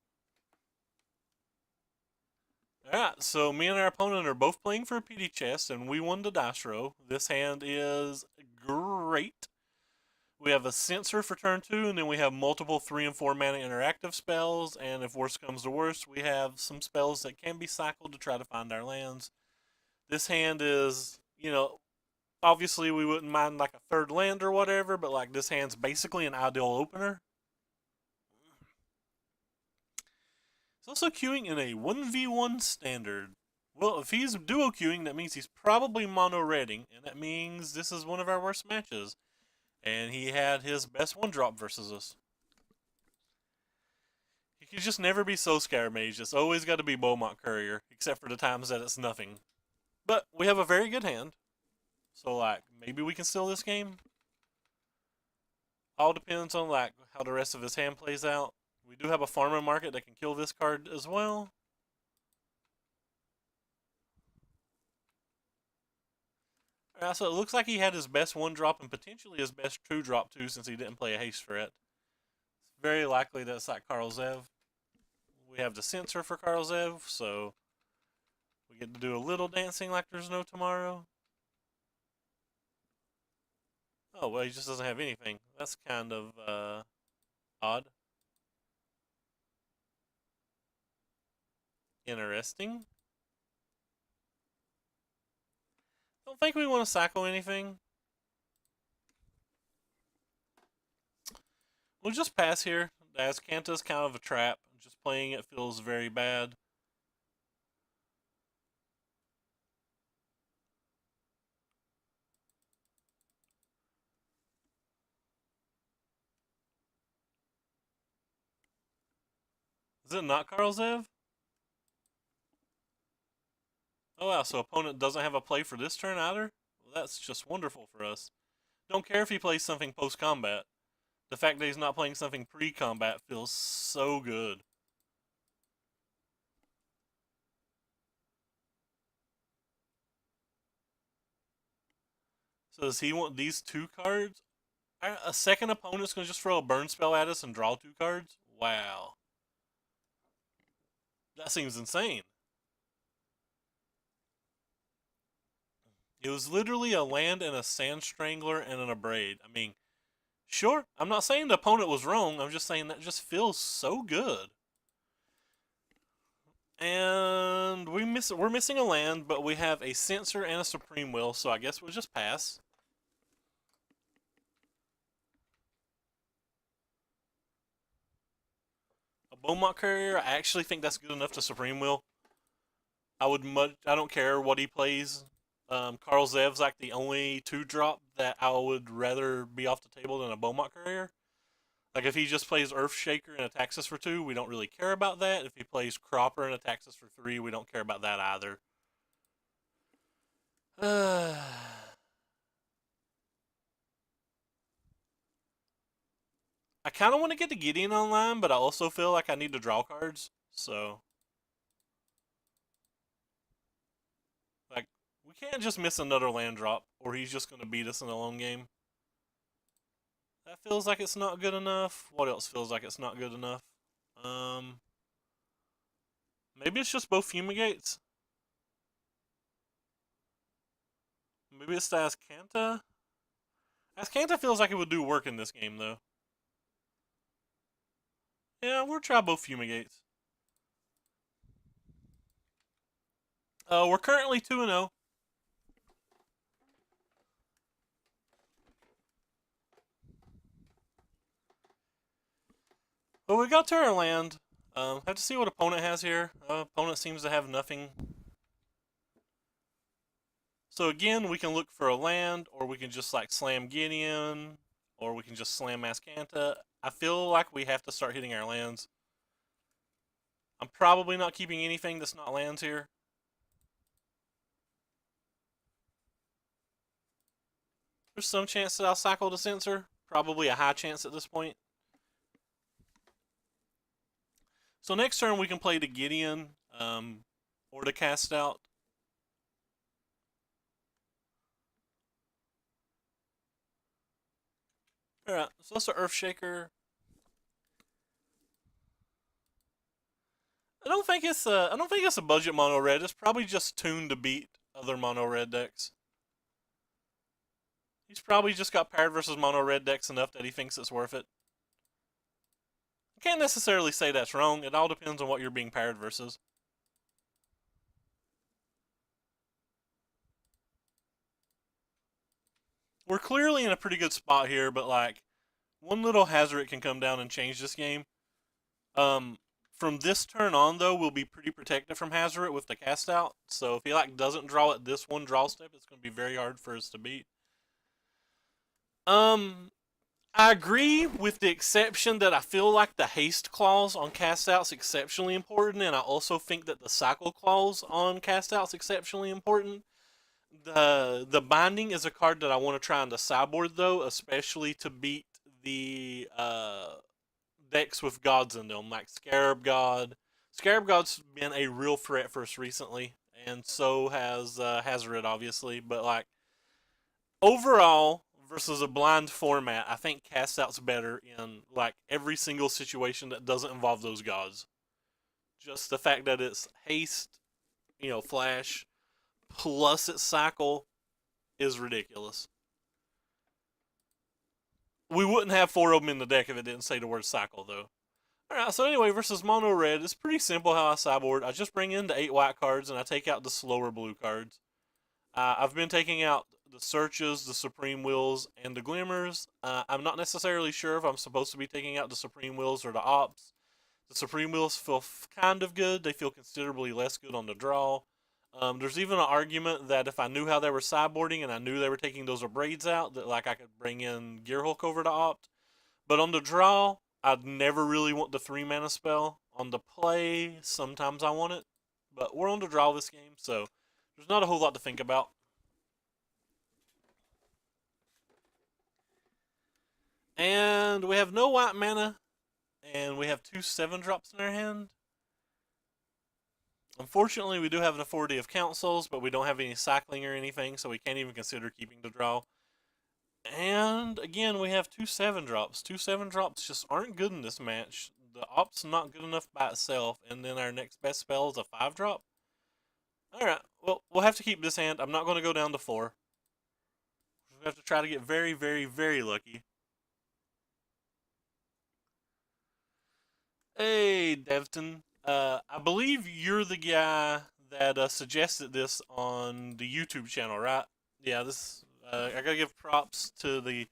Alright, so me and our opponent are both playing for a PD chest, and we won the dice row. This hand is great. We have a Censor for turn 2, and then we have multiple 3 and 4 mana interactive spells, and if worse comes to worse, we have some spells that can be cycled to try to find our lands. This hand is, you know, obviously we wouldn't mind like a third land or whatever, but like this hand's basically an ideal opener. He's also queuing in a 1v1 standard. Well, if he's duo queuing, that means he's probably mono-redding, and that means this is one of our worst matches. And he had his best one-drop versus us. He could just never be so Scare Mage. It's always got to be Beaumont Courier, except for the times that it's nothing. But we have a very good hand. So, like, maybe we can steal this game? All depends on, like, how the rest of his hand plays out. We do have a farmer market that can kill this card as well. Alright, so it looks like he had his best one drop and potentially his best two drop too, since he didn't play a haste threat. It's very likely that it's like Karl Zev. We have the Censor for Karl Zev, so we get to do a little dancing like there's no tomorrow. Oh, well, he just doesn't have anything. That's kind of odd. Interesting. Don't think we want to cycle anything. We'll just pass here, as Kanta's kind of a trap. Just playing it feels very bad. Is it not Karl Zev? Oh wow, so opponent doesn't have a play for this turn either? Well, that's just wonderful for us. Don't care if he plays something post-combat. The fact that he's not playing something pre-combat feels so good. So does he want these 2 cards? A second opponent's going to just throw a burn spell at us and draw 2 cards? Wow. That seems insane. It was literally a land and a Sand Strangler and an Abrade. I mean, sure, I'm not saying the opponent was wrong. I'm just saying that just feels so good. And we're missing a land, but we have a Censor and a Supreme Will, so I guess we'll just pass. a Beaumont Courier. I actually think that's good enough to Supreme Will. I don't care what he plays. Carl Zev's like the only 2-drop that I would rather be off the table than a Beaumont Courier. Like if he just plays Earthshaker and attacks us for 2, we don't really care about that. If he plays Cropper and attacks us for 3, we don't care about that either. I kind of want to get the Gideon online, but I also feel like I need to draw cards. So, like, we can't just miss another land drop, or he's just going to beat us in a lone game. That feels like it's not good enough. What else feels like it's not good enough? Maybe it's just both Fumigates. Maybe it's the Ascanta. Ascanta feels like it would do work in this game, though. Yeah, we'll try both Fumigates. We're currently 2-0. But we got to our land. Have to see what opponent has here. Opponent seems to have nothing. So again, we can look for a land, or we can just like slam Gideon, or we can just slam Ascanta. I feel like we have to start hitting our lands. I'm probably not keeping anything that's not lands here. There's some chance that I'll cycle the Censor. Probably a high chance at this point. So next turn we can play the Gideon, or the Cast Out. Alright, so that's the Earthshaker. I don't think it's a budget mono red. It's probably just tuned to beat other mono red decks. He's probably just got paired versus mono red decks enough that he thinks it's worth it. I can't necessarily say that's wrong. It all depends on what you're being paired versus. We're clearly in a pretty good spot here, but like one little Hazoret can come down and change this game. From this turn on though, we'll be pretty protected from Hazoret with the Cast Out. So if he like doesn't draw at this one draw step, it's going to be very hard for us to beat. I agree with the exception that I feel like the haste clause on cast out's exceptionally important, and I also think that the cycle clause on cast out's exceptionally important. The binding is a card that I want to try on the sideboard though, especially to beat the decks with gods in them, like Scarab God. Scarab God's been a real threat for us recently, and so has Hazoret obviously, but like overall versus a blind format, I think cast out's better in like every single situation that doesn't involve those gods. Just the fact that it's haste, flash, plus its cycle is ridiculous. We wouldn't have 4 of them in the deck if it didn't say the word cycle, though. Alright, so anyway, versus mono red, it's pretty simple how I sideboard. I just bring in the 8 white cards and I take out the slower blue cards. I've been taking out the Searches, the Supreme Wills, and the Glimmers. I'm not necessarily sure if I'm supposed to be taking out the Supreme Wills or the Ops. The Supreme Wills feel kind of good. They feel considerably less good on the draw. There's even an argument that if I knew how they were sideboarding and I knew they were taking those braids out, that like I could bring in Gearhulk over to opt. But on the draw, I'd never really want the 3-mana spell. On the play, sometimes I want it. But we're on the draw this game, so there's not a whole lot to think about. And we have no white mana, and we have 2 7-drops in our hand. Unfortunately, we do have an Authority of Councils, but we don't have any cycling or anything, so we can't even consider keeping the draw. And again, we have 2 7-drops. 2 7-drops just aren't good in this match. The op's not good enough by itself, and then our next best spell is a 5-drop. Alright, well, we'll have to keep this hand. I'm not going to go down to 4. We have to try to get very, very, very lucky. Hey, Devton. I believe you're the guy that suggested this on the YouTube channel, right? Yeah, this. I gotta give props to the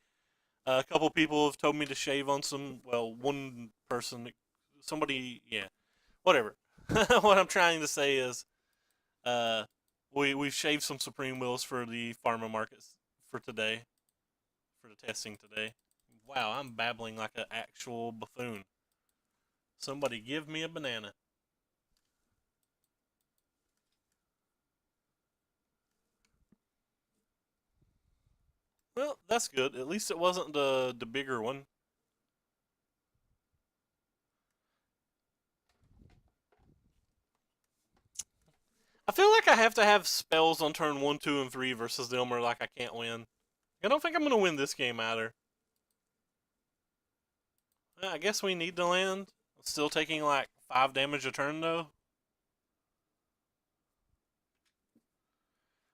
couple people who have told me to shave on some. Well, one person somebody, yeah, whatever. What I'm trying to say is, uh, we've shaved some Supreme Wheels for the pharma markets for today, for the testing today. Wow, I'm babbling like an actual buffoon. Somebody give me a banana. Well, that's good. At least it wasn't the bigger one. I feel like I have to have spells on turn 1, 2, and 3 versus them, or like I can't win. I don't think I'm gonna win this game either. I guess we need to land. Still taking like 5 damage a turn though.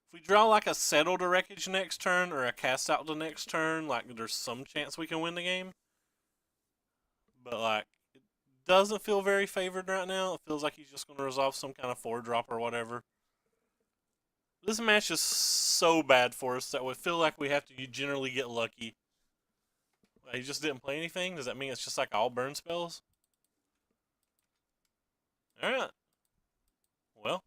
If we draw like a settle to wreckage next turn or a cast out the next turn, like there's some chance we can win the game. But like it doesn't feel very favored right now. It feels like he's just gonna resolve some kind of 4-drop or whatever. This match is so bad for us that we feel like we have to generally get lucky. He just didn't play anything? Does that mean it's just like all burn spells? Alright. Well.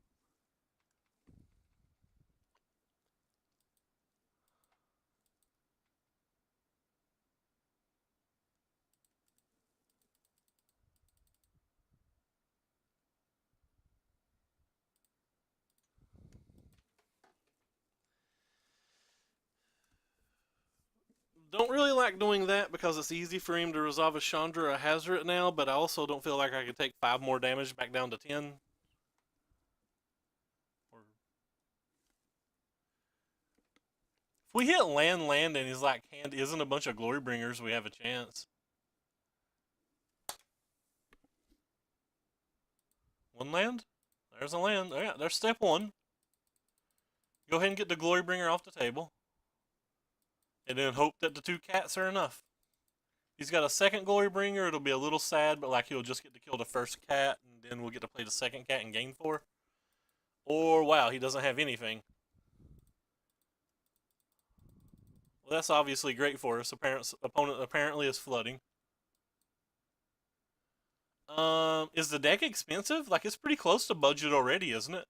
Don't really like doing that because it's easy for him to resolve a Chandra or a Hazard now, but I also don't feel like I could take 5 more damage back down to 10. Or if we hit land, and his like hand isn't a bunch of Glory Bringers, we have a chance. One land? There's a land. Yeah, there's step 1. Go ahead and get the Glory Bringer off the table. And then hope that the 2 cats are enough. He's got a second Glory Bringer. It'll be a little sad, but like he'll just get to kill the first cat, and then we'll get to play the second cat and gain 4. Or, wow, he doesn't have anything. Well, that's obviously great for us. Opponent apparently is flooding. Is the deck expensive? Like, it's pretty close to budget already, isn't it?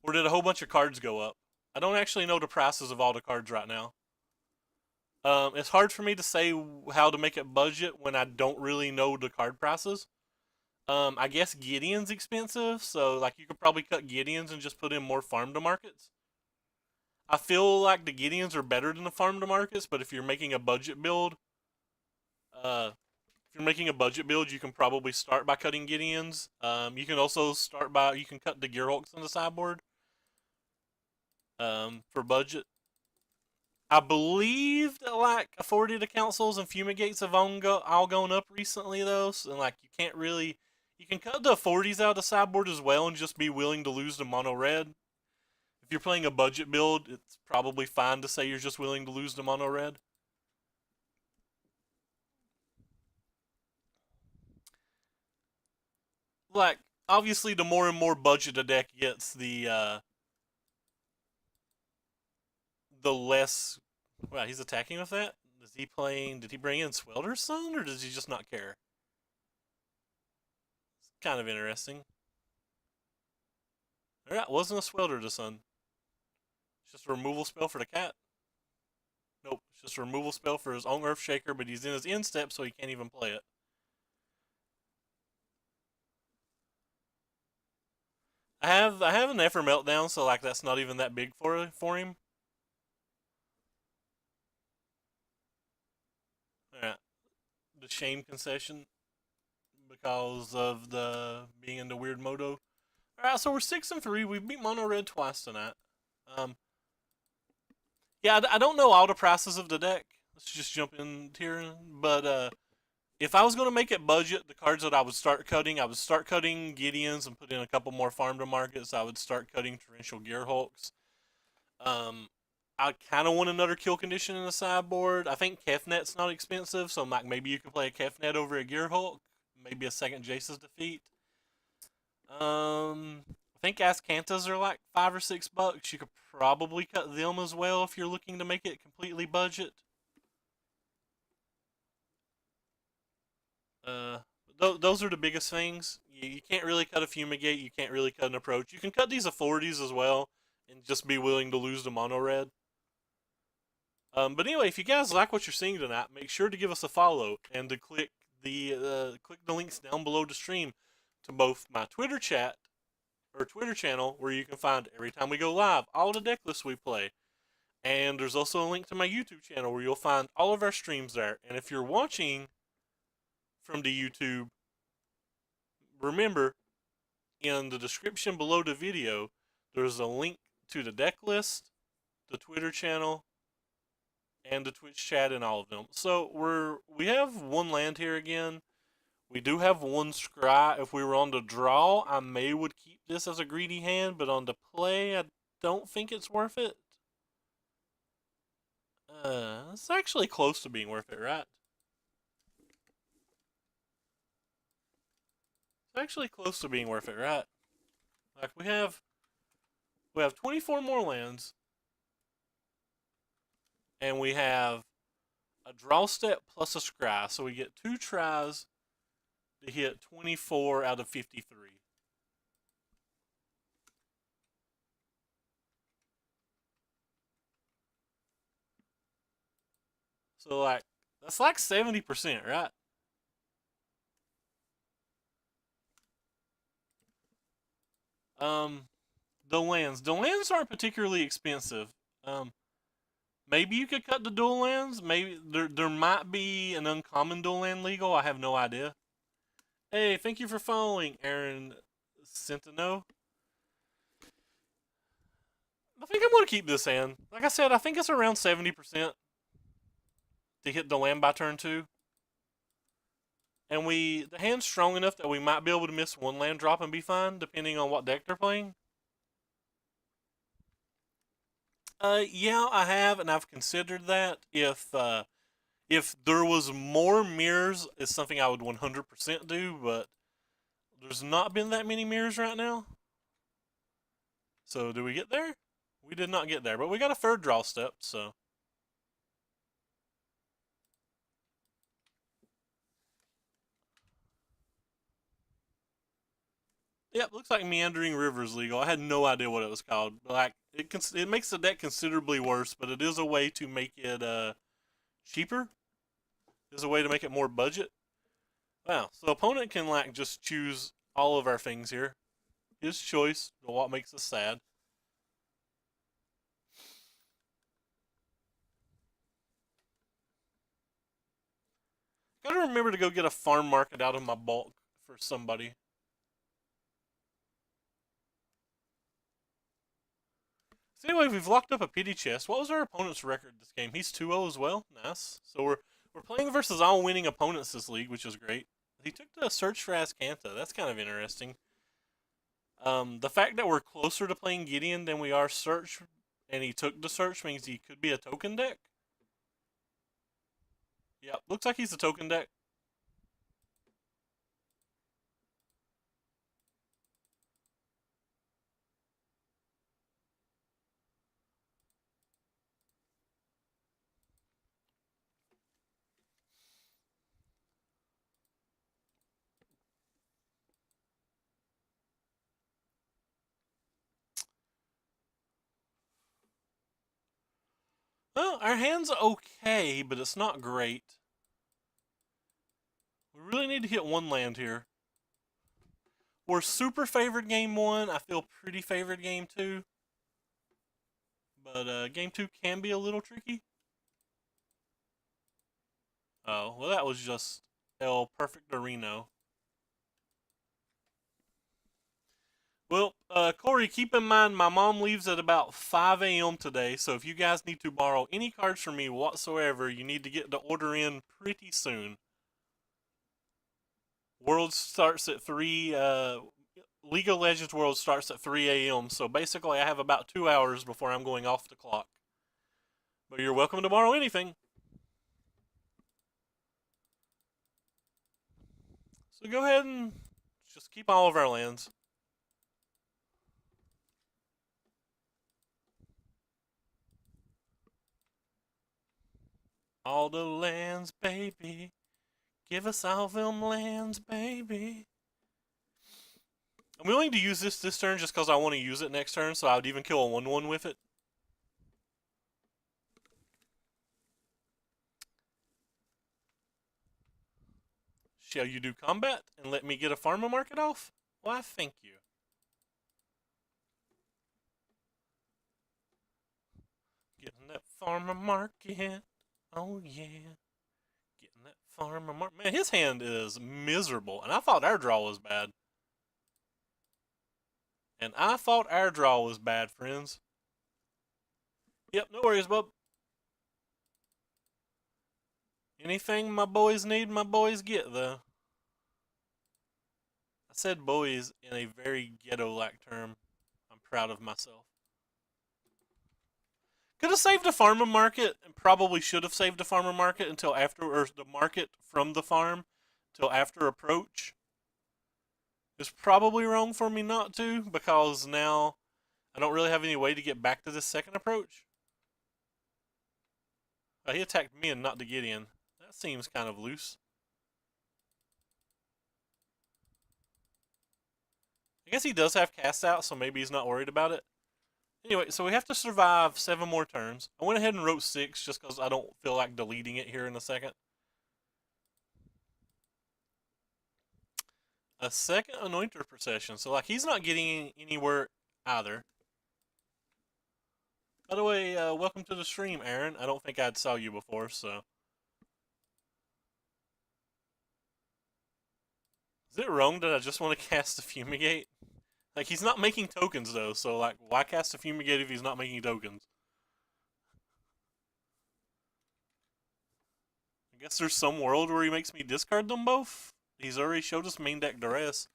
Or did a whole bunch of cards go up? I don't actually know the prices of all the cards right now. It's hard for me to say how to make it budget when I don't really know the card prices. I guess Gideon's expensive, so like you could probably cut Gideon's and just put in more farm to markets. I feel like the Gideons are better than the farm to markets, but if you're making a budget build, you can probably start by cutting Gideons. You can also you can cut the Gearhulks on the sideboard. For budget. I believe that like authority to councils and fumigates have all gone up recently though, so, and like you can't really, you can cut the 40s out of the sideboard as well and just be willing to lose to mono red. If you're playing a budget build, it's probably fine to say you're just willing to lose to mono red. Like obviously, the more and more budget a deck gets, the less. Wow, he's attacking with that. Is he playing? Did he bring in Swelder's Son, or does he just not care? It's kind of interesting. Alright, wasn't a Swelder the Son. It's just a removal spell for the cat. Nope, it's just a removal spell for his own Earthshaker, but he's in his end step, so he can't even play it. I have an Nefer Meltdown, so like that's not even that big for him. Alright, the shame concession because of the being in the weird moto. Alright, so we're 6-3. We've beat Mono Red twice tonight. Um, yeah, I don't know all the prices of the deck. Let's just jump in here. But if I was going to make it budget, the cards that I would start cutting Gideons and put in a couple more farm to markets. I would start cutting Torrential Gearhulks. I kind of want another kill condition in the sideboard. I think Kefnet's not expensive, so like maybe you could play a Kefnet over a Gearhulk. Maybe a second Jace's Defeat. I think Ascantas are like $5 or $6. You could probably cut them as well if you're looking to make it completely budget. But those are the biggest things. You can't really cut a fumigate. You can't really cut an approach. You can cut these authorities as well, and just be willing to lose the mono red. But anyway, if you guys like what you're seeing tonight, make sure to give us a follow and to click the links down below the stream to both my Twitter chat or Twitter channel, where you can find every time we go live all the deck lists we play. And there's also a link to my YouTube channel where you'll find all of our streams there. And if you're watching from the YouTube, remember, in the description below the video, there's a link to the deck list, the Twitter channel, and the Twitch chat in all of them. So we have one land here again. We do have one scry. If we were on the draw, I would keep this as a greedy hand, but on the play, I don't think it's worth it. It's actually close to being worth it, right? It's actually close to being worth it, right? Like we have 24 more lands, and we have a draw step plus a scry, so we get 2 tries to hit 24 out of 53. So like that's like 70%, right? Um, the lands aren't particularly expensive. Maybe you could cut the dual lands. Maybe there might be an uncommon dual land legal. I have no idea. Hey, thank you for following, Aaron Centeno. I think I'm gonna keep this hand. Like I said, I think it's around 70% to hit the land by turn 2. And the hand's strong enough that we might be able to miss one land drop and be fine, depending on what deck they're playing. Yeah, I have, and I've considered that. If there was more mirrors, it's something I would 100% do, but there's not been that many mirrors right now. So, do we get there? We did not get there, but we got a third draw step, so. Yep, looks like Meandering Rivers legal. I had no idea what it was called. Like it makes the deck considerably worse, but it is a way to make it cheaper. There's a way to make it more budget. Wow, so opponent can like just choose all of our things here. His choice, what makes us sad. Gotta remember to go get a farm market out of my bulk for somebody. So anyway, we've locked up a pity chest. What was our opponent's record this game? He's 2-0 as well. Nice. So we're playing versus all winning opponents this league, which is great. He took the search for Azcanta. That's kind of interesting. The fact that we're closer to playing Gideon than we are search, and he took the search, means he could be a token deck. Yep, looks like he's a token deck. Well, our hand's okay, but it's not great. We really need to hit one land here. We're super favored game 1. I feel pretty favored game 2. But game 2 can be a little tricky. Oh, well that was just El Perfectorino. Well, Corey, keep in mind my mom leaves at about 5 a.m. today, so if you guys need to borrow any cards from me whatsoever, you need to get the order in pretty soon. World starts at 3, League of Legends World starts at 3 a.m., so basically I have about 2 hours before I'm going off the clock. But you're welcome to borrow anything. So go ahead and just keep all of our lands. All the lands, baby. Give us all them lands, baby. I'm willing to use this turn just because I want to use it next turn, so I would even kill a 1/1 with it. Shall you do combat and let me get a farmer market off? Why, thank you. Getting that farmer market. Oh, yeah. Getting that farmer market. Man, his hand is miserable, and I thought our draw was bad. And I thought our draw was bad, friends. Yep, no worries, bub. Anything my boys need, my boys get, though. I said boys in a very ghetto-like term. I'm proud of myself. Could have saved a farmer market, and probably should have saved a farmer market until after, or the market from the farm, till after approach. It's probably wrong for me not to, because now I don't really have any way to get back to this second approach. He attacked me and not the Gideon. That seems kind of loose. I guess he does have cast out, so maybe he's not worried about it. Anyway, so we have to survive 7 more turns. I went ahead and wrote 6 just because I don't feel like deleting it here in a second. A second Anointer procession. So, like, he's not getting anywhere either. By the way, welcome to the stream, Aaron. I don't think I'd saw you before, so. Is it wrong that I just want to cast a Fumigate? Like, he's not making tokens, though, so, like, why cast a Fumigate if he's not making tokens? I guess there's some world where he makes me discard them both? He's already showed us main deck Duress.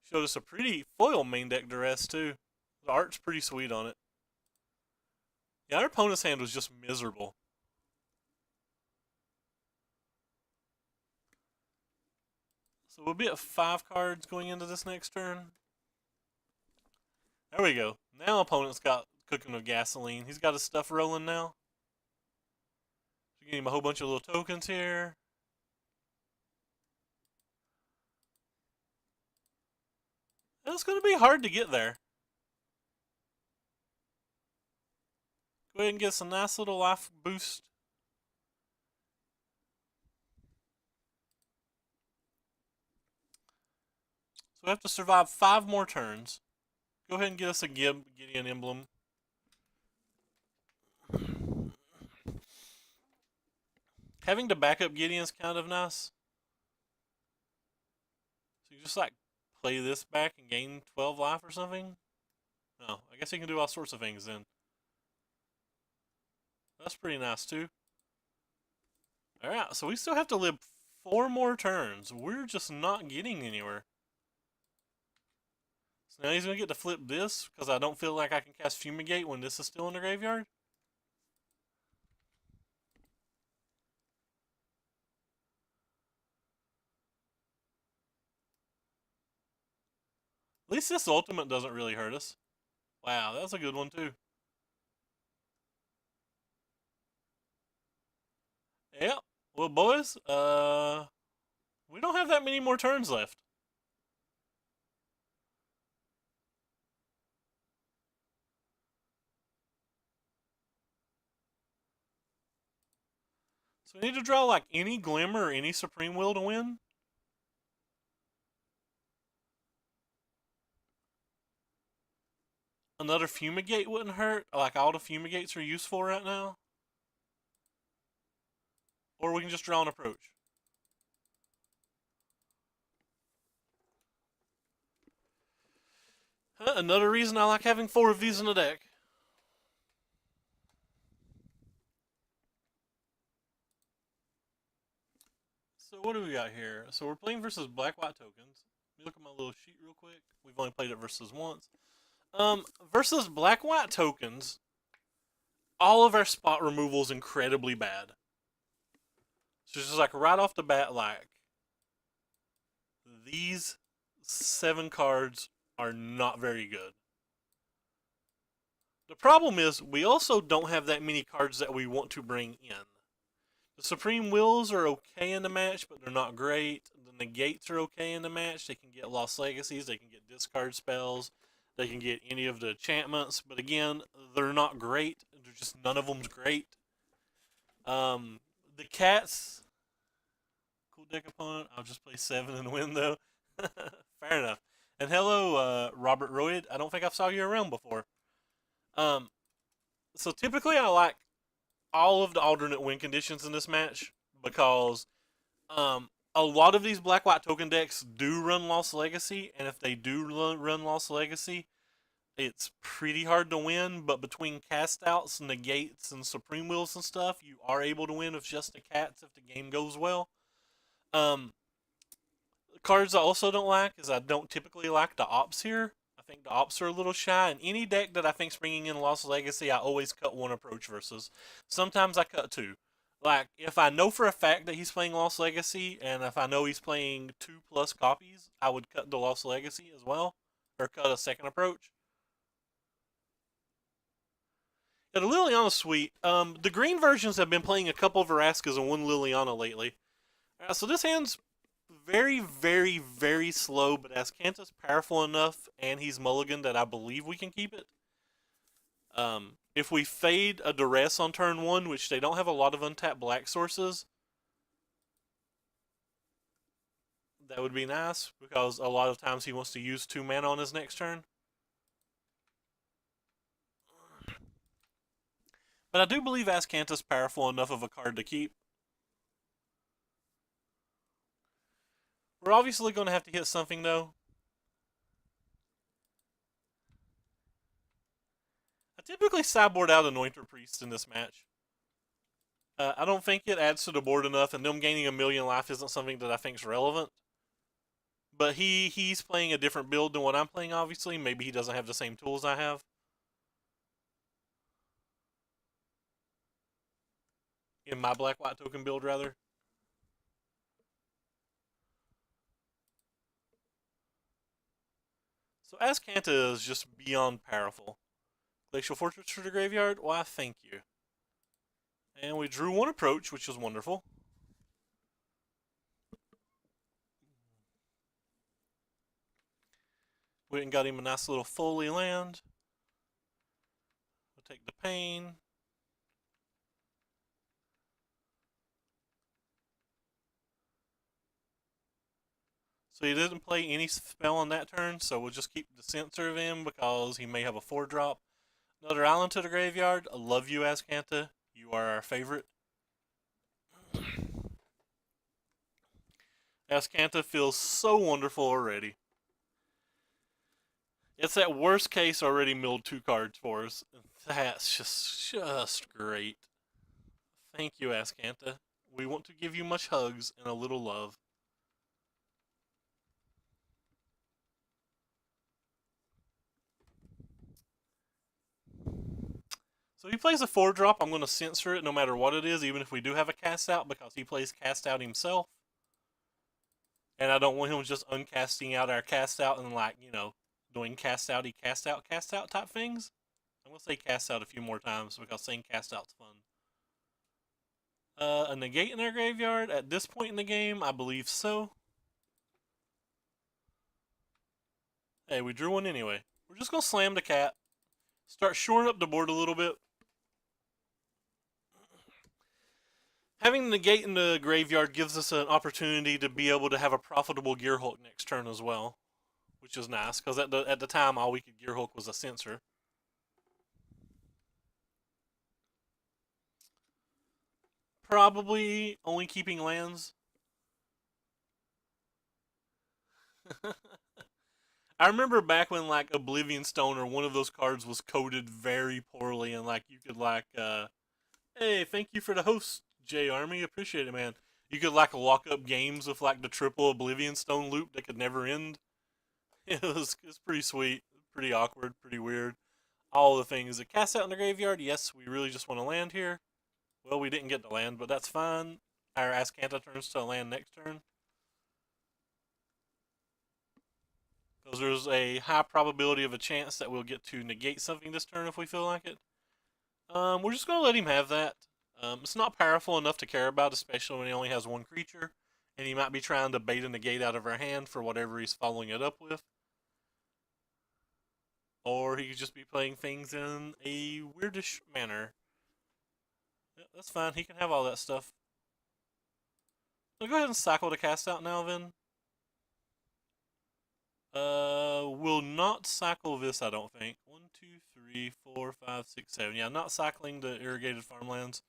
Showed us a pretty foil main deck Duress, too. The art's pretty sweet on it. Yeah, our opponent's hand was just miserable. So we'll be at 5 cards going into this next turn. There we go. Now opponent's got cooking with gasoline. He's got his stuff rolling now. So give him a whole bunch of little tokens here. It's going to be hard to get there. Go ahead and get us a nice little life boost. So we have to survive 5 more turns. Go ahead and get us a Gideon emblem. Having to back up Gideon's kind of nice. So you just like play this back and gain 12 life or something? No, I guess you can do all sorts of things then. That's pretty nice too. Alright, so we still have to live 4 more turns. We're just not getting anywhere. So now he's going to get to flip this because I don't feel like I can cast Fumigate when this is still in the graveyard. At least this ultimate doesn't really hurt us. Wow, that's a good one too. Yeah, well boys, we don't have that many more turns left. So we need to draw like any Glimmer or any Supreme Will to win. Another Fumigate wouldn't hurt. Like all the Fumigates are useful right now. Or we can just draw an approach. Another reason I like having 4 of these in the deck. So what do we got here? So we're playing versus black-white tokens. Let me look at my little sheet real quick. We've only played it versus once. Versus black-white tokens, all of our spot removal is incredibly bad. So it's just like right off the bat, like these 7 cards are not very good. The problem is we also don't have that many cards that we want to bring in. The Supreme Wills are okay in the match, but they're not great. The Negates are okay in the match. They can get Lost Legacies, they can get discard spells, they can get any of the enchantments, but again, they're not great. They're just none of them's great. The Cats, cool deck opponent. I'll just play 7 and win though. Fair enough. And hello, Robert Royd. I don't think I've saw you around before. Um, so typically I like all of the alternate win conditions in this match because a lot of these black white token decks do run Lost Legacy, and if they do run Lost Legacy, it's pretty hard to win. But between cast outs, negates, and supreme wills and stuff, you are able to win with just the cats if the game goes well. Um, Cards I also don't like is I don't typically like the ops here. I think the ops are a little shy, and any deck that I think's bringing in Lost Legacy, I always cut one approach versus. Sometimes I cut two. Like, if I know for a fact that he's playing Lost Legacy, and if I know he's playing 2+ copies, I would cut the Lost Legacy as well, or cut a second approach. Yeah, the Liliana Suite, the green versions have been playing a couple of Veraskas and one Liliana lately. So this hand's very, very, very slow, but Azcanta's powerful enough, and he's mulligan that I believe we can keep it. If we fade a Duress on turn 1, which they don't have a lot of untapped black sources, that would be nice, because a lot of times he wants to use 2 mana on his next turn. But I do believe Azcanta's powerful enough of a card to keep. We're obviously going to have to hit something, though. I typically sideboard out Anointer Priest in this match. I don't think it adds to the board enough, and them gaining a million life isn't something that I think is relevant. But he's playing a different build than what I'm playing, obviously. Maybe he doesn't have the same tools I have. In my black-white token build, rather. So Azcanta is just beyond powerful. Glacial Fortress for the graveyard? Why, thank you. And we drew one approach, which was wonderful. Went and got him a nice little Foley land. We'll take the pain. So he didn't play any spell on that turn, so we'll just keep the Censor of him because he may have a 4-drop. Another island to the graveyard. I love you, Azcanta. You are our favorite. Azcanta feels so wonderful already. It's that worst case already milled 2 cards for us. That's just great. Thank you, Azcanta. We want to give you much hugs and a little love. So he plays a 4-drop. I'm going to censor it no matter what it is, even if we do have a cast out, because he plays cast out himself. And I don't want him just uncasting out our cast out and, like, you know, doing cast out type things. I'm going to say cast out a few more times because saying cast out's fun. A negate in our graveyard at this point in the game? I believe so. Hey, we drew one anyway. We're just going to slam the cat. Start shoring up the board a little bit. Having the negate in the graveyard gives us an opportunity to be able to have a profitable Gearhulk next turn as well, which is nice, because at the time, all we could Gearhulk was a Censor. Probably only keeping lands. I remember back when, like, Oblivion Stone or one of those cards was coded very poorly, and, like, you could, like, hey, thank you for the host, J Army, appreciate it, man. You could, like, lock up games with, like, the triple Oblivion Stone loop that could never end. It was pretty sweet, pretty awkward, pretty weird. All the things. A cast out in the graveyard, yes, we really just want to land here. Well, we didn't get to land, but that's fine. Our Azcanta turns to land next turn. Because there's a high probability of a chance that we'll get to negate something this turn if we feel like it. We're just going to let him have that. It's not powerful enough to care about, especially when he only has one creature, and he might be trying to bait a negate out of our hand for whatever he's following it up with. Or he could just be playing things in a weirdish manner. Yeah, that's fine. He can have all that stuff. So go ahead and cycle the cast out now, then. Will not cycle this, I don't think. 1, 2, 3, 4, 5, 6, 7. Yeah, not cycling the irrigated farmlands.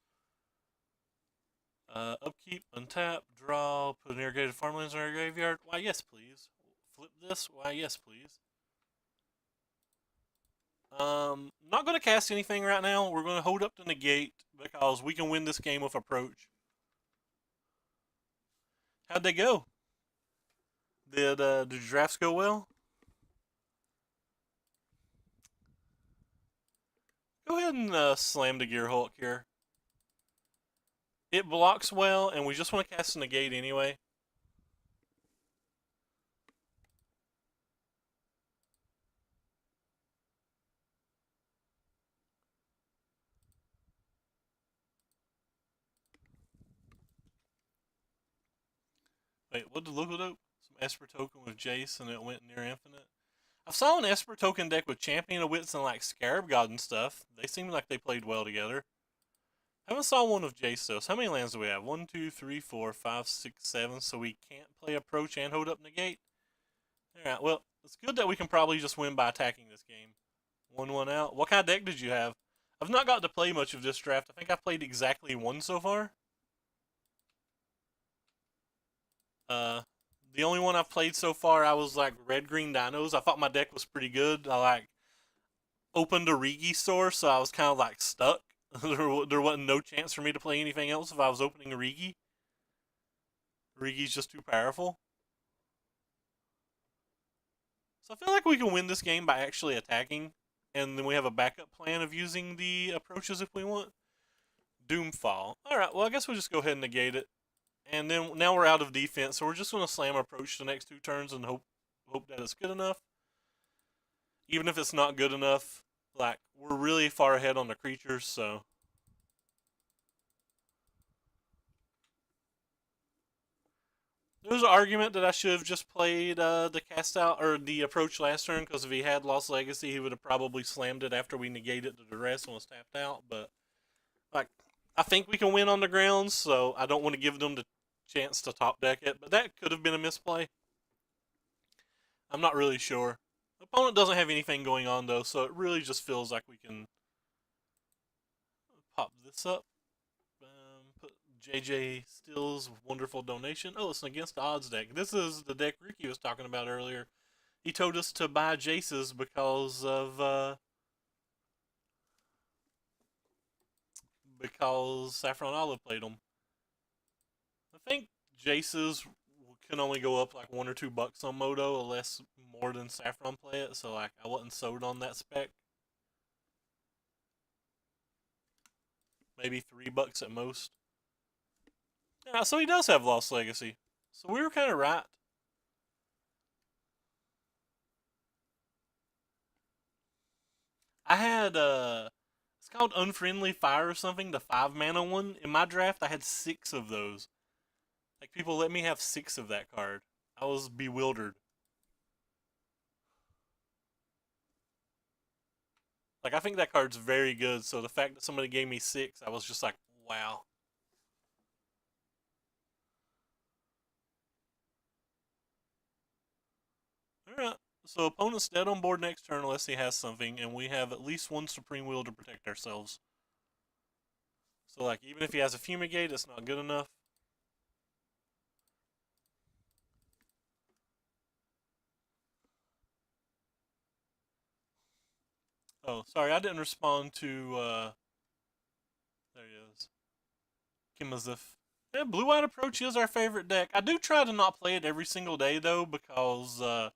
Upkeep, untap, draw, put an irrigated farmlands in our graveyard. Why, yes, please. Flip this. Why, yes, please. Not going to cast anything right now. We're going to hold up to negate because we can win this game with approach. How'd they go? Did drafts go well? Go ahead and slam the Gear Hulk here. It blocks well, and we just want to cast a negate anyway. Wait, what did look up? Some Esper token with Jace, and it went near infinite. I saw an Esper token deck with Champion of Wits and like Scarab God and stuff. They seemed like they played well together. I haven't saw one of Jace though. So how many lands do we have? 1, 2, 3, 4, 5, 6, 7. So we can't play approach and hold up negate. Alright, well, it's good that we can probably just win by attacking this game. 1-1 out. What kind of deck did you have? I've not got to play much of this draft. I think I've played exactly one so far. The only one I've played so far, I was like red-green dinos. I thought my deck was pretty good. I like opened a Rigi store, so I was kind of like stuck. There wasn't no chance for me to play anything else if I was opening a Rigi. Rigi's just too powerful. So I feel like we can win this game by actually attacking, and then we have a backup plan of using the approaches if we want. Doomfall. Alright, well I guess we'll just go ahead and negate it. And then now we're out of defense, so we're just going to slam approach the next 2 turns and hope that it's good enough. Even if it's not good enough, like, we're really far ahead on the creatures, so. There's an argument that I should have just played the cast out or the approach last turn, because if he had Lost Legacy, he would have probably slammed it after we negated the duress and was tapped out. But like, I think we can win on the grounds, so I don't want to give them the chance to top deck it. But that could have been a misplay. I'm not really sure. The opponent doesn't have anything going on though, so it really just feels like we can pop this up. Put JJ Still's wonderful donation. Oh, it's an against the odds deck. This is the deck Ricky was talking about earlier. He told us to buy Jace's because Saffron Olive played them. I think Jace's can only go up like $1 or $2 on Moto unless more than Saffron play it. So like I wasn't sold on that spec. Maybe $3 at most. Yeah, so he does have Lost Legacy. So we were kind of right. I had it's called Unfriendly Fire or something, the 5-mana one. In my draft, I had 6 of those. Like, people let me have 6 of that card. I was bewildered. Like, I think that card's very good, so the fact that somebody gave me 6, I was just like, wow. Alright, so opponent's dead on board next turn unless he has something, and we have at least 1 Supreme Will to protect ourselves. So, like, even if he has a Fumigate, it's not good enough. Oh, sorry, I didn't respond to, there he is. Kimazif. Yeah, Blue-White Approach is our favorite deck. I do try to not play it every single day, though, because, I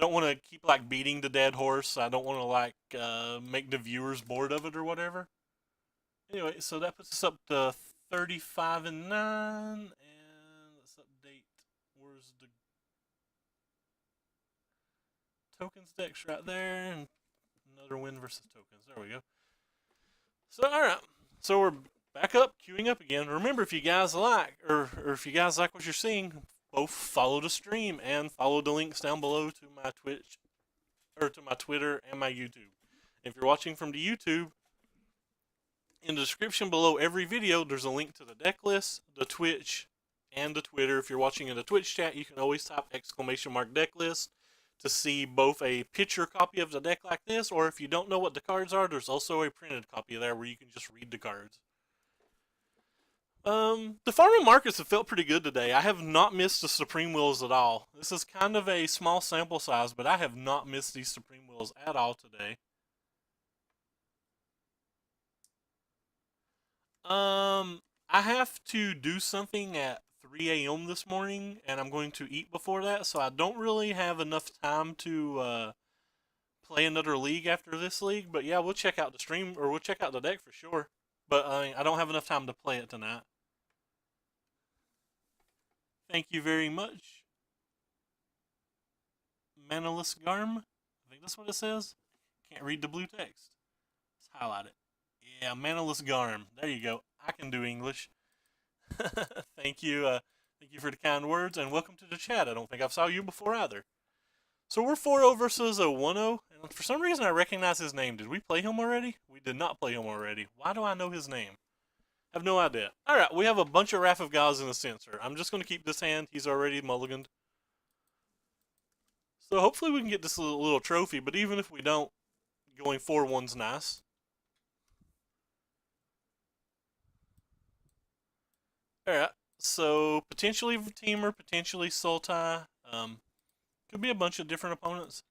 don't want to keep, like, beating the dead horse. I don't want to, like, make the viewers bored of it or whatever. Anyway, so that puts us up to 35 and 9, and let's update. Where's the tokens decks right there, and another win versus tokens. There we go. So, alright. So we're back up, queuing up again. Remember, if you guys like, or if you guys like what you're seeing, both follow the stream and follow the links down below to my Twitch, or to my Twitter and my YouTube. If you're watching from the YouTube, in the description below every video, there's a link to the deck list, the Twitch, and the Twitter. If you're watching in the Twitch chat, you can always type !deck list to see both a picture copy of the deck like this, or if you don't know what the cards are, there's also a printed copy there where you can just read the cards. The farming markets have felt pretty good today. I have not missed the Supreme Wheels at all. This is kind of a small sample size, but I have not missed these Supreme Wheels at all today. I have to do something at 3 a.m. this morning, and I'm going to eat before that, so I don't really have enough time to play another league after this league. But yeah, we'll check out the stream, or we'll check out the deck for sure. But I don't have enough time to play it tonight. Thank you very much. Manaless Garm? I think that's what it says. Can't read the blue text. Let's highlight it. Yeah, Manaless Garm. There you go. I can do English. Thank you. Thank you for the kind words, and welcome to the chat. I don't think I've saw you before either. So we're 4-0 versus a 1-0, and for some reason I recognize his name. Did we play him already? We did not play him already. Why do I know his name? I have no idea. Alright, we have a bunch of Wrath of Gods in the Censor. I'm just going to keep this hand. He's already mulliganed. So hopefully we can get this little trophy, but even if we don't, going 4-1's nice. Alright, so potentially Teamer, potentially Sultai. Could be a bunch of different opponents.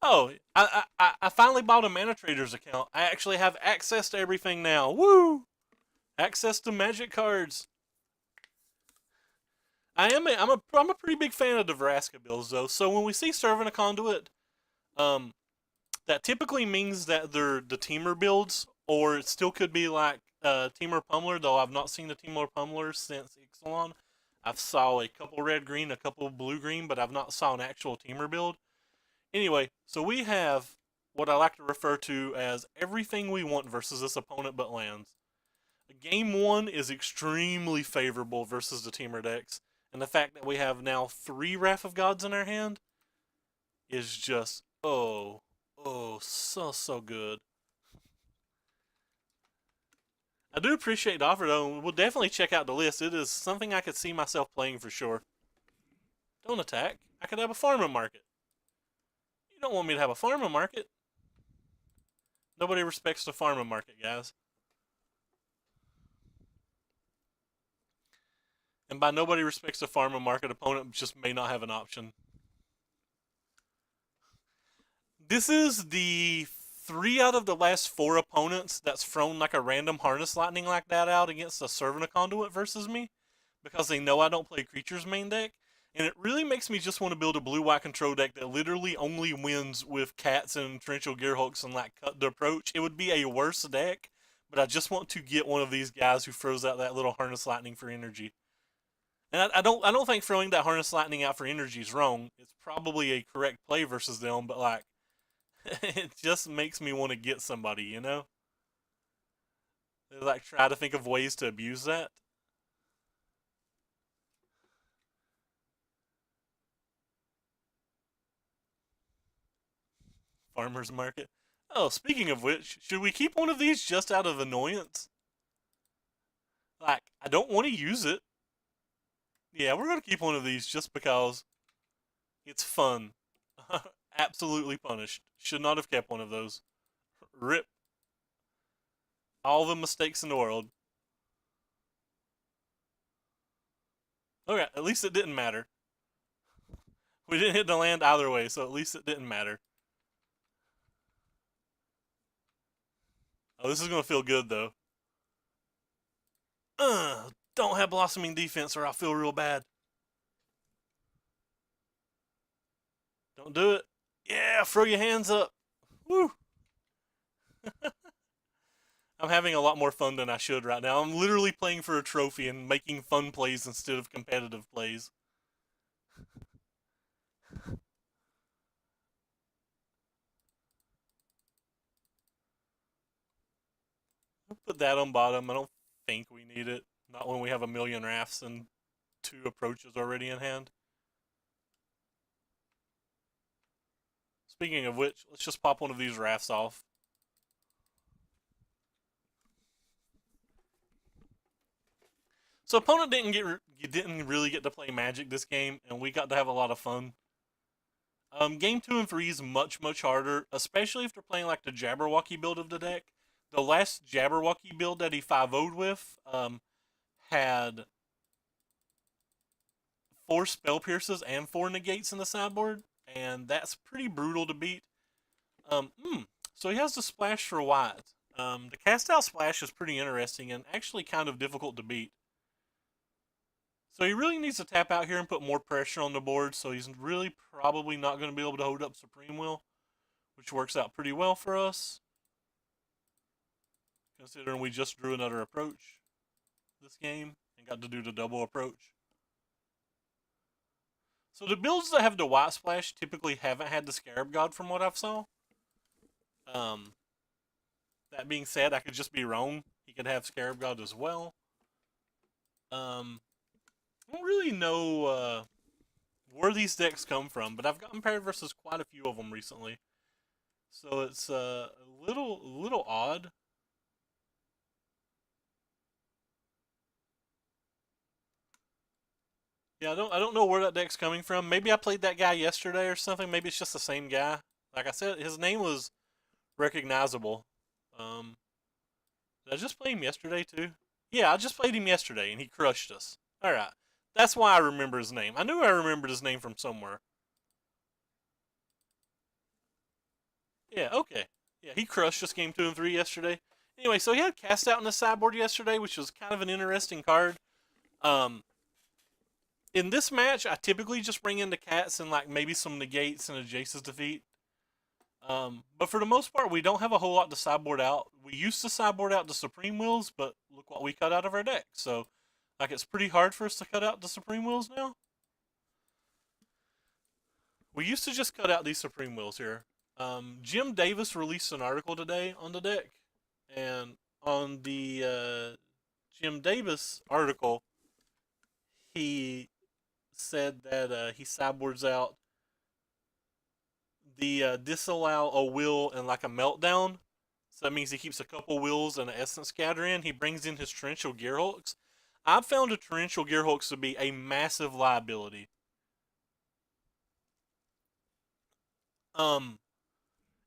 Oh, I finally bought a Mana Traders account. I actually have access to everything now. Woo! Access to Magic cards. I'm a pretty big fan of the Vraska builds though. So when we see Serving a Conduit, that typically means that they're the Teamer builds, or it still could be like Teamer Pummeler, though I've not seen the Teamer Pummeler since Ixalan. I've saw a couple red-green, a couple blue-green, but I've not saw an actual Teamer build. Anyway, so we have what I like to refer to as everything we want versus this opponent but lands. Game 1 is extremely favorable versus the Teamer decks, and the fact that we have now 3 Wrath of Gods in our hand is just, oh, so good. I do appreciate the offer, though. We'll definitely check out the list. It is something I could see myself playing for sure. Don't attack. I could have a farming market. You don't want me to have a farming market. Nobody respects the farming market, guys. And by nobody respects the farming market, opponent just may not have an option. This is the 3 out of the last 4 opponents that's thrown like a random Harness Lightning like that out against a Serving a Conduit versus me, because they know I don't play Creatures main deck, and it really makes me just want to build a blue-white control deck that literally only wins with Cats and Torrential Gearhulks and like cut the approach. It would be a worse deck, but I just want to get one of these guys who throws out that little Harness Lightning for energy. And I don't think throwing that Harness Lightning out for energy is wrong. It's probably a correct play versus them, but like, it just makes me want to get somebody, you know? Like, try to think of ways to abuse that. Farmer's market. Oh, speaking of which, should we keep one of these just out of annoyance? Like, I don't want to use it. Yeah, we're going to keep one of these just because it's fun. Absolutely punished. Should not have kept one of those. Rip. All the mistakes in the world. Okay, at least it didn't matter. We didn't hit the land either way, so at least it didn't matter. Oh, this is going to feel good, though. Don't have Blossoming Defense or I'll feel real bad. Don't do it. Yeah, throw your hands up. Woo. I'm having a lot more fun than I should right now. I'm literally playing for a trophy and making fun plays instead of competitive plays. Put that on bottom. I don't think we need it. Not when we have a million rafts and 2 approaches already in hand. Speaking of which, let's just pop one of these rafts off. So opponent didn't really get to play Magic this game, and we got to have a lot of fun. Game 2 and 3 is much harder, especially if they're playing like the Jabberwocky build of the deck. The last Jabberwocky build that he 5-0'd with had 4 Spell Pierces and 4 Negates in the sideboard, and that's pretty brutal to beat. So he has the Splash for white. The Cast Out Splash is pretty interesting and actually kind of difficult to beat. So he really needs to tap out here and put more pressure on the board, so he's really probably not going to be able to hold up Supreme Will, which works out pretty well for us, considering we just drew another approach this game and got to do the double approach. So the builds that have the white splash typically haven't had the Scarab God from what I've saw. That being said, I could just be wrong. He could have Scarab God as well. I don't really know where these decks come from, but I've gotten paired versus quite a few of them recently. So it's a little odd. Yeah, I don't know where that deck's coming from. Maybe I played that guy yesterday or something. Maybe it's just the same guy. Like I said, his name was recognizable. Did I just play him yesterday too? Yeah, I just played him yesterday and he crushed us. Alright. That's why I remember his name. I knew I remembered his name from somewhere. Yeah, okay. Yeah, he crushed us game 2 and 3 yesterday. Anyway, so he had Cast Out in the sideboard yesterday, which was kind of an interesting card. In this match, I typically just bring in the cats and like maybe some negates and a Jace's defeat. But for the most part, we don't have a whole lot to sideboard out. We used to sideboard out the Supreme Wills, but look what we cut out of our deck. So, like, it's pretty hard for us to cut out the Supreme Wills now. We used to just cut out these Supreme Wills here. Jim Davis released an article today on the deck, and on the Jim Davis article, he said that he sideboards out the disallow a will and like a meltdown. So that means he keeps a couple wills and an essence scatter in. He brings in his torrential gearhulks. I've found a torrential gearhulks to be a massive liability.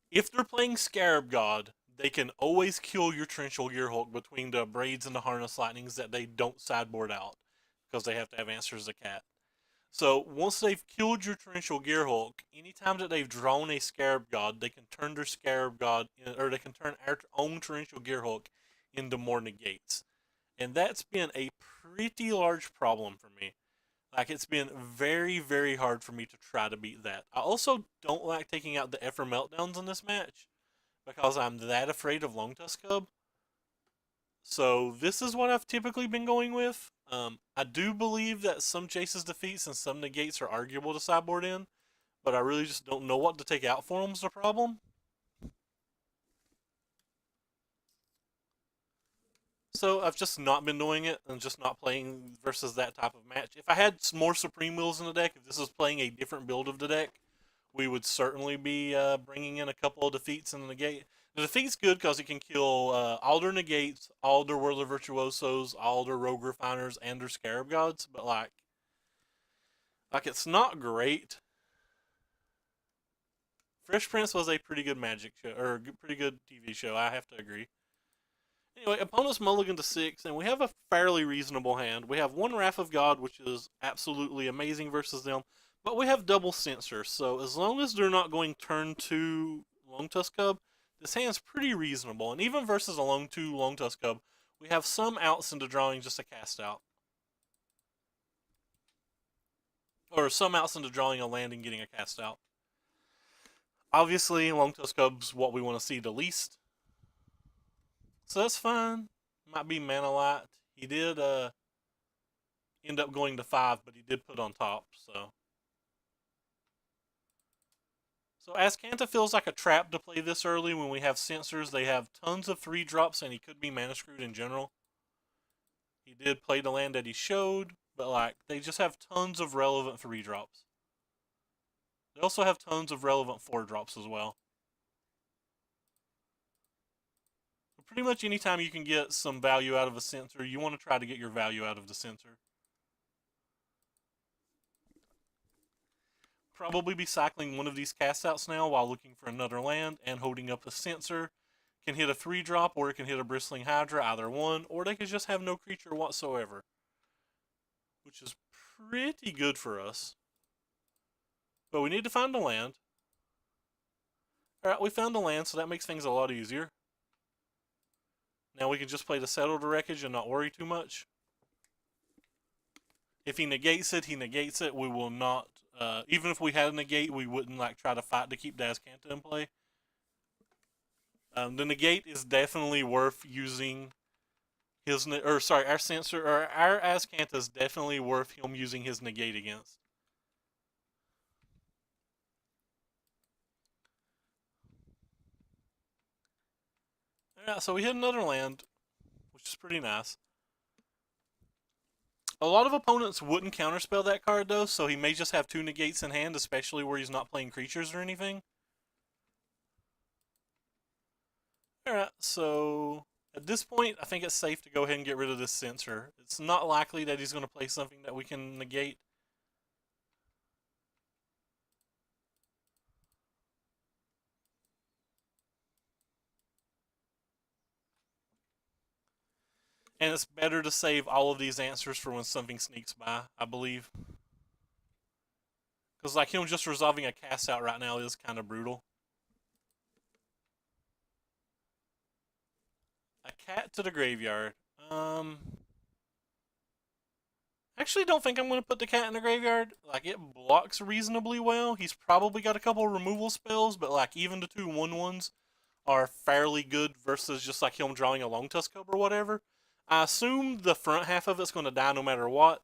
If they're playing Scarab God, they can always kill your torrential gearhulk between the braids and the harness lightnings that they don't sideboard out because they have to have answers to cat. So once they've killed your torrential gearhulk, anytime that they've drawn a Scarab God, they can turn their Scarab God, or they can turn our own torrential gearhulk into more negates, and that's been a pretty large problem for me. Like, it's been very hard for me to try to beat that. I also don't like taking out the Effer meltdowns in this match because I'm that afraid of Long Tusk Cub. So this is what I've typically been going with. I do believe that some Chase's defeats and some negates are arguable to sideboard in, but I really just don't know what to take out for them is the problem. So I've just not been doing it and just not playing versus that type of match. If I had more Supreme Wills in the deck, if this was playing a different build of the deck, we would certainly be bringing in a couple of defeats in the negate. The defeat's good because it can kill all their negates, all their Whirler Virtuosos, all their Rogue Refiners, and their Scarab Gods. But like it's not great. Fresh Prince was a pretty good Magic show, or pretty good TV show. I have to agree. Anyway, opponents mulligan to 6, and we have a fairly reasonable hand. We have one Wrath of God, which is absolutely amazing versus them, but we have double Censor, so as long as they're not going turn 2 Long Tusk Cub, this hand's pretty reasonable. And even versus a Long 2 Long Tusk Cub, we have some outs into drawing just a cast out. Or some outs into drawing a land and getting a cast out. Obviously, Long Tusk Cub's what we want to see the least. So that's fine. Might be Mana Light. He did end up going to 5, but he did put on top, so So Azcanta feels like a trap to play this early when we have sensors. They have tons of 3-drops, and he could be mana screwed in general. He did play the land that he showed, but like they just have tons of relevant 3-drops. They also have tons of relevant 4-drops as well. So pretty much anytime you can get some value out of a sensor, you want to try to get your value out of the sensor. Probably be cycling one of these cast outs now while looking for another land and holding up a sensor. Can hit a 3-drop or it can hit a Bristling Hydra, either one, or they could just have no creature whatsoever, which is pretty good for us. But we need to find a land. Alright, we found a land, so that makes things a lot easier. Now we can just play the Settle the Wreckage and not worry too much. If he negates it, he negates it. We will not, even if we had a negate, we wouldn't like try to fight to keep Azcanta in play. The negate is definitely worth using his, our sensor, or our Azcanta is definitely worth him using his negate against. Yeah, so we hit another land, which is pretty nice. A lot of opponents wouldn't counterspell that card though, so he may just have 2 negates in hand, especially where he's not playing creatures or anything. Alright, so at this point, I think it's safe to go ahead and get rid of this sensor. It's not likely that he's going to play something that we can negate. And it's better to save all of these answers for when something sneaks by, I believe. Because like him just resolving a cast out right now is kind of brutal. A cat to the graveyard. Actually don't think I'm going to put the cat in the graveyard. Like, it blocks reasonably well. He's probably got a couple removal spells, but like even the 2 1/1s are fairly good versus just like him drawing a Long Tusk Cub or whatever. I assume the front half of it's going to die no matter what.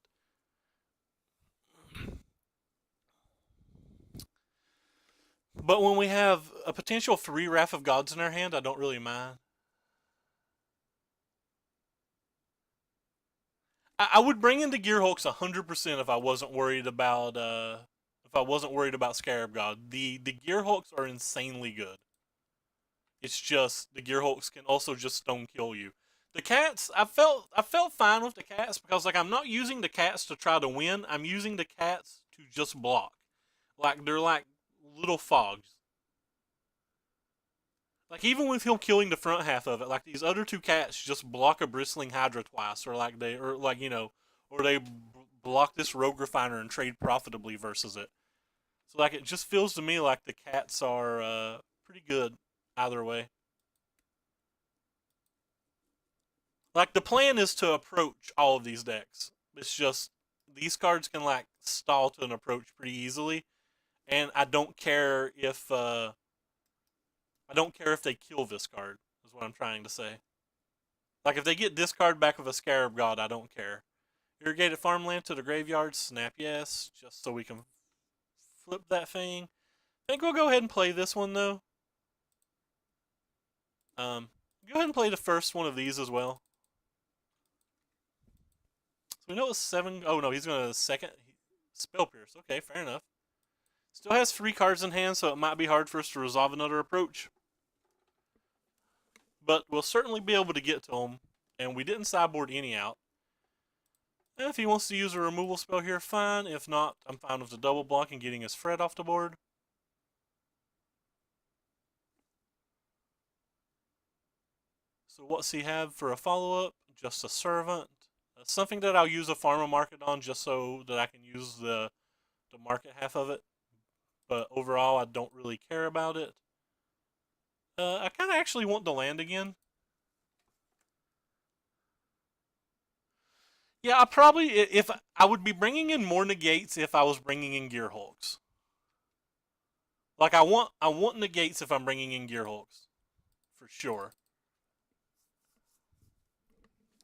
But when we have a potential 3 Wrath of Gods in our hand, I don't really mind. I would bring in the Gearhulks 100% if I wasn't worried about Scarab God. The Gearhulks are insanely good. It's just the Gearhulks can also just stone kill you. The cats, I felt fine with the cats because like I'm not using the cats to try to win. I'm using the cats to just block. Like they're like little fogs. Like even with him killing the front half of it, like these other 2 cats just block a Bristling Hydra twice, or they block this Rogue Refiner and trade profitably versus it. So like it just feels to me like the cats are pretty good either way. Like the plan is to approach all of these decks. It's just these cards can like stall to an approach pretty easily, and I don't care if they kill this card. Is what I'm trying to say. Like if they get this card back with a Scarab God, I don't care. Irrigated farmland to the graveyard, snap yes, just so we can flip that thing. I think we'll go ahead and play this one though. Go ahead and play the first one of these as well. So we know it's 7. Oh no, he's going to second Spell Pierce. Okay, fair enough. Still has 3 cards in hand, so it might be hard for us to resolve another approach. But we'll certainly be able to get to him. And we didn't sideboard any out. And if he wants to use a removal spell here, fine. If not, I'm fine with the double block and getting his Fred off the board. So what's he have for a follow-up? Just a Servant. Something that I'll use a Pharma market on just so that I can use the market half of it. But overall, I don't really care about it. I kind of actually want the land again. Yeah, I probably, if I would be bringing in more negates if I was bringing in Gearhulks. Like I want negates if I'm bringing in Gearhulks, for sure.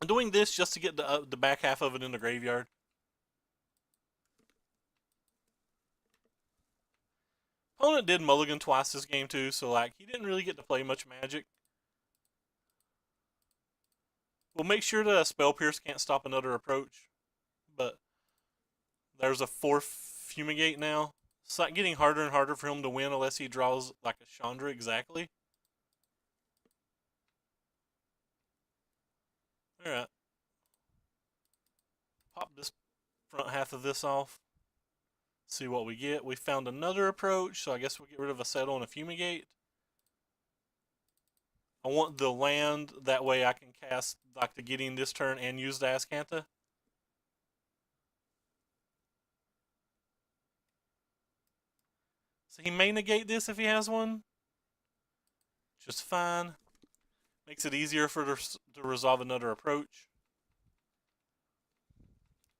I'm doing this just to get the back half of it in the graveyard. Opponent did mulligan twice this game too, so like he didn't really get to play much Magic. We'll make sure that a Spell Pierce can't stop another approach, but there's a 4th Fumigate now. It's like getting harder and harder for him to win unless he draws like a Chandra exactly. Alright. Pop this front half of this off. See what we get. We found another approach, so I guess we'll get rid of a Settle and a Fumigate. I want the land, that way I can cast like the Gideon this turn and use the Azcanta. So he may negate this if he has one. Just fine. Makes it easier for to resolve another approach.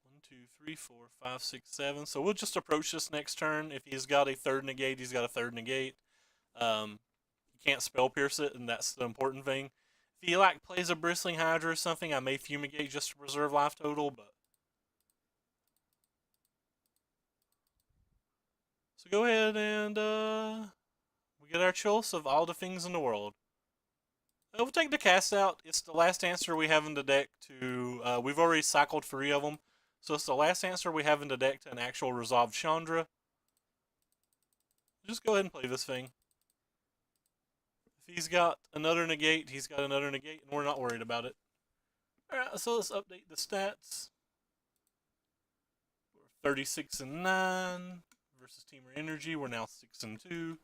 1, 2, 3, 4, 5, 6, 7. So we'll just approach this next turn. If he's got a 3rd negate, he's got a 3rd negate. You can't Spell Pierce it, and that's the important thing. If he like plays a Bristling Hydra or something, I may Fumigate just to preserve life total, but so go ahead and we get our choice of all the things in the world. We'll take the cast out. It's the last answer we have in the deck to. We've already cycled 3 of them, so it's the last answer we have in the deck to an actual resolved Chandra. Just go ahead and play this thing. If he's got another negate, he's got another negate, and we're not worried about it. Alright, so let's update the stats. We're 36-9 versus Teamer Energy. We're now 6-2. We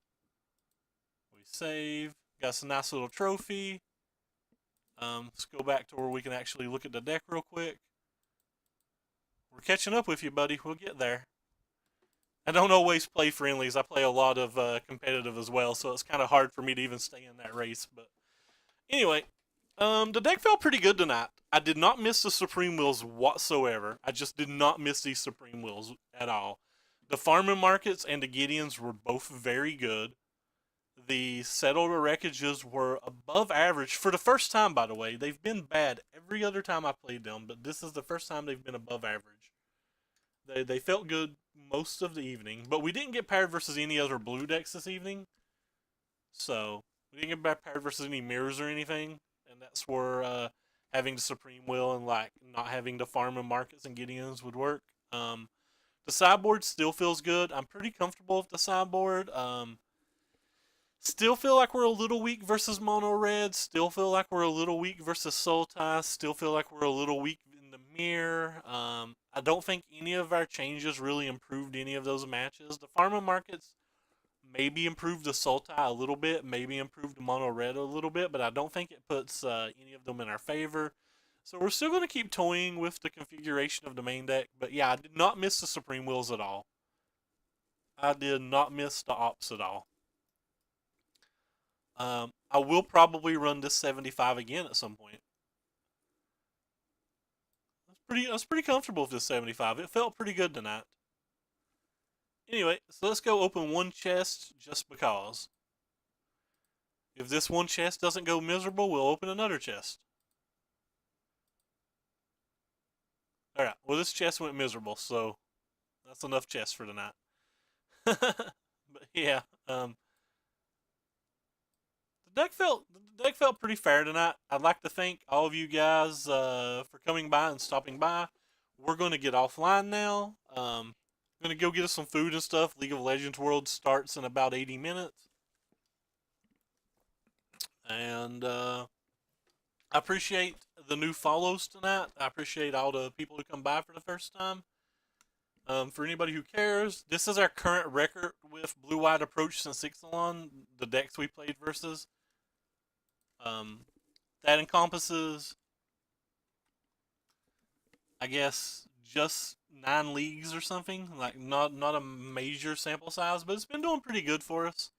save. Got some nice little trophy. Let's go back to where we can actually look at the deck real quick. We're catching up with you, buddy. We'll get there. I don't always play friendlies. I play a lot of competitive as well, so it's kind of hard for me to even stay in that race. But anyway, the deck felt pretty good tonight. I did not miss the Supreme Wheels whatsoever. I just did not miss these Supreme Wheels at all. The Farming Markets and the Gideons were both very good. The Settled Wreckages were above average for the first time, by the way. They've been bad every other time I played them, but this is the first time they've been above average. They felt good most of the evening, but we didn't get paired versus any other blue decks this evening. So, we didn't get paired versus any mirrors or anything, and that's where having the Supreme Will and like not having the Farming Markets and Gideons would work. The sideboard still feels good. I'm pretty comfortable with the sideboard. Still feel like we're a little weak versus Mono Red. Still feel like we're a little weak versus Sultai. Still feel like we're a little weak in the mirror. I don't think any of our changes really improved any of those matches. The Farming Markets maybe improved the Sultai a little bit, maybe improved the Mono Red a little bit, but I don't think it puts any of them in our favor. So we're still going to keep toying with the configuration of the main deck. But yeah, I did not miss the Supreme Wills at all. I did not miss the Ops at all. I will probably run this 75 again at some point. I was pretty comfortable with this 75. It felt pretty good tonight. Anyway, so let's go open one chest just because. If this one chest doesn't go miserable, we'll open another chest. Alright, well this chest went miserable, so that's enough chests for tonight. But yeah, the deck felt pretty fair tonight. I'd like to thank all of you guys for coming by and stopping by. We're going to get offline now. I'm going to go get us some food and stuff. League of Legends World starts in about 80 minutes. And I appreciate the new follows tonight. I appreciate all the people who come by for the first time. For anybody who cares, this is our current record with Blue White Approach since Ixalan, the decks we played versus. That encompasses, I guess, just 9 leagues or something. Like not a major sample size, but it's been doing pretty good for us.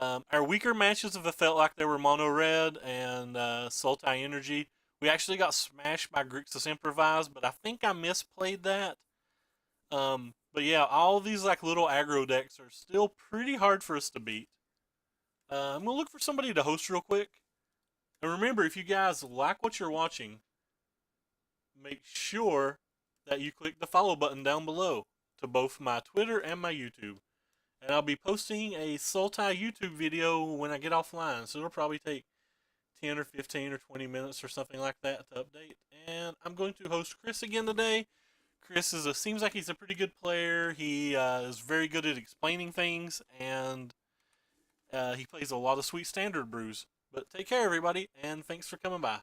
Our weaker matches have felt like they were Mono Red and Sultai Energy. We actually got smashed by Grixis Improvise, but I think I misplayed that. But yeah, all of these like little aggro decks are still pretty hard for us to beat. I'm gonna look for somebody to host real quick. And remember, if you guys like what you're watching, make sure that you click the follow button down below to both my Twitter and my YouTube. And I'll be posting a Sultai YouTube video when I get offline, so it'll probably take 10 or 15 or 20 minutes or something like that to update. And I'm going to host Chris again today. Chris seems like he's a pretty good player. He is very good at explaining things, and he plays a lot of sweet standard brews. But take care, everybody, and thanks for coming by.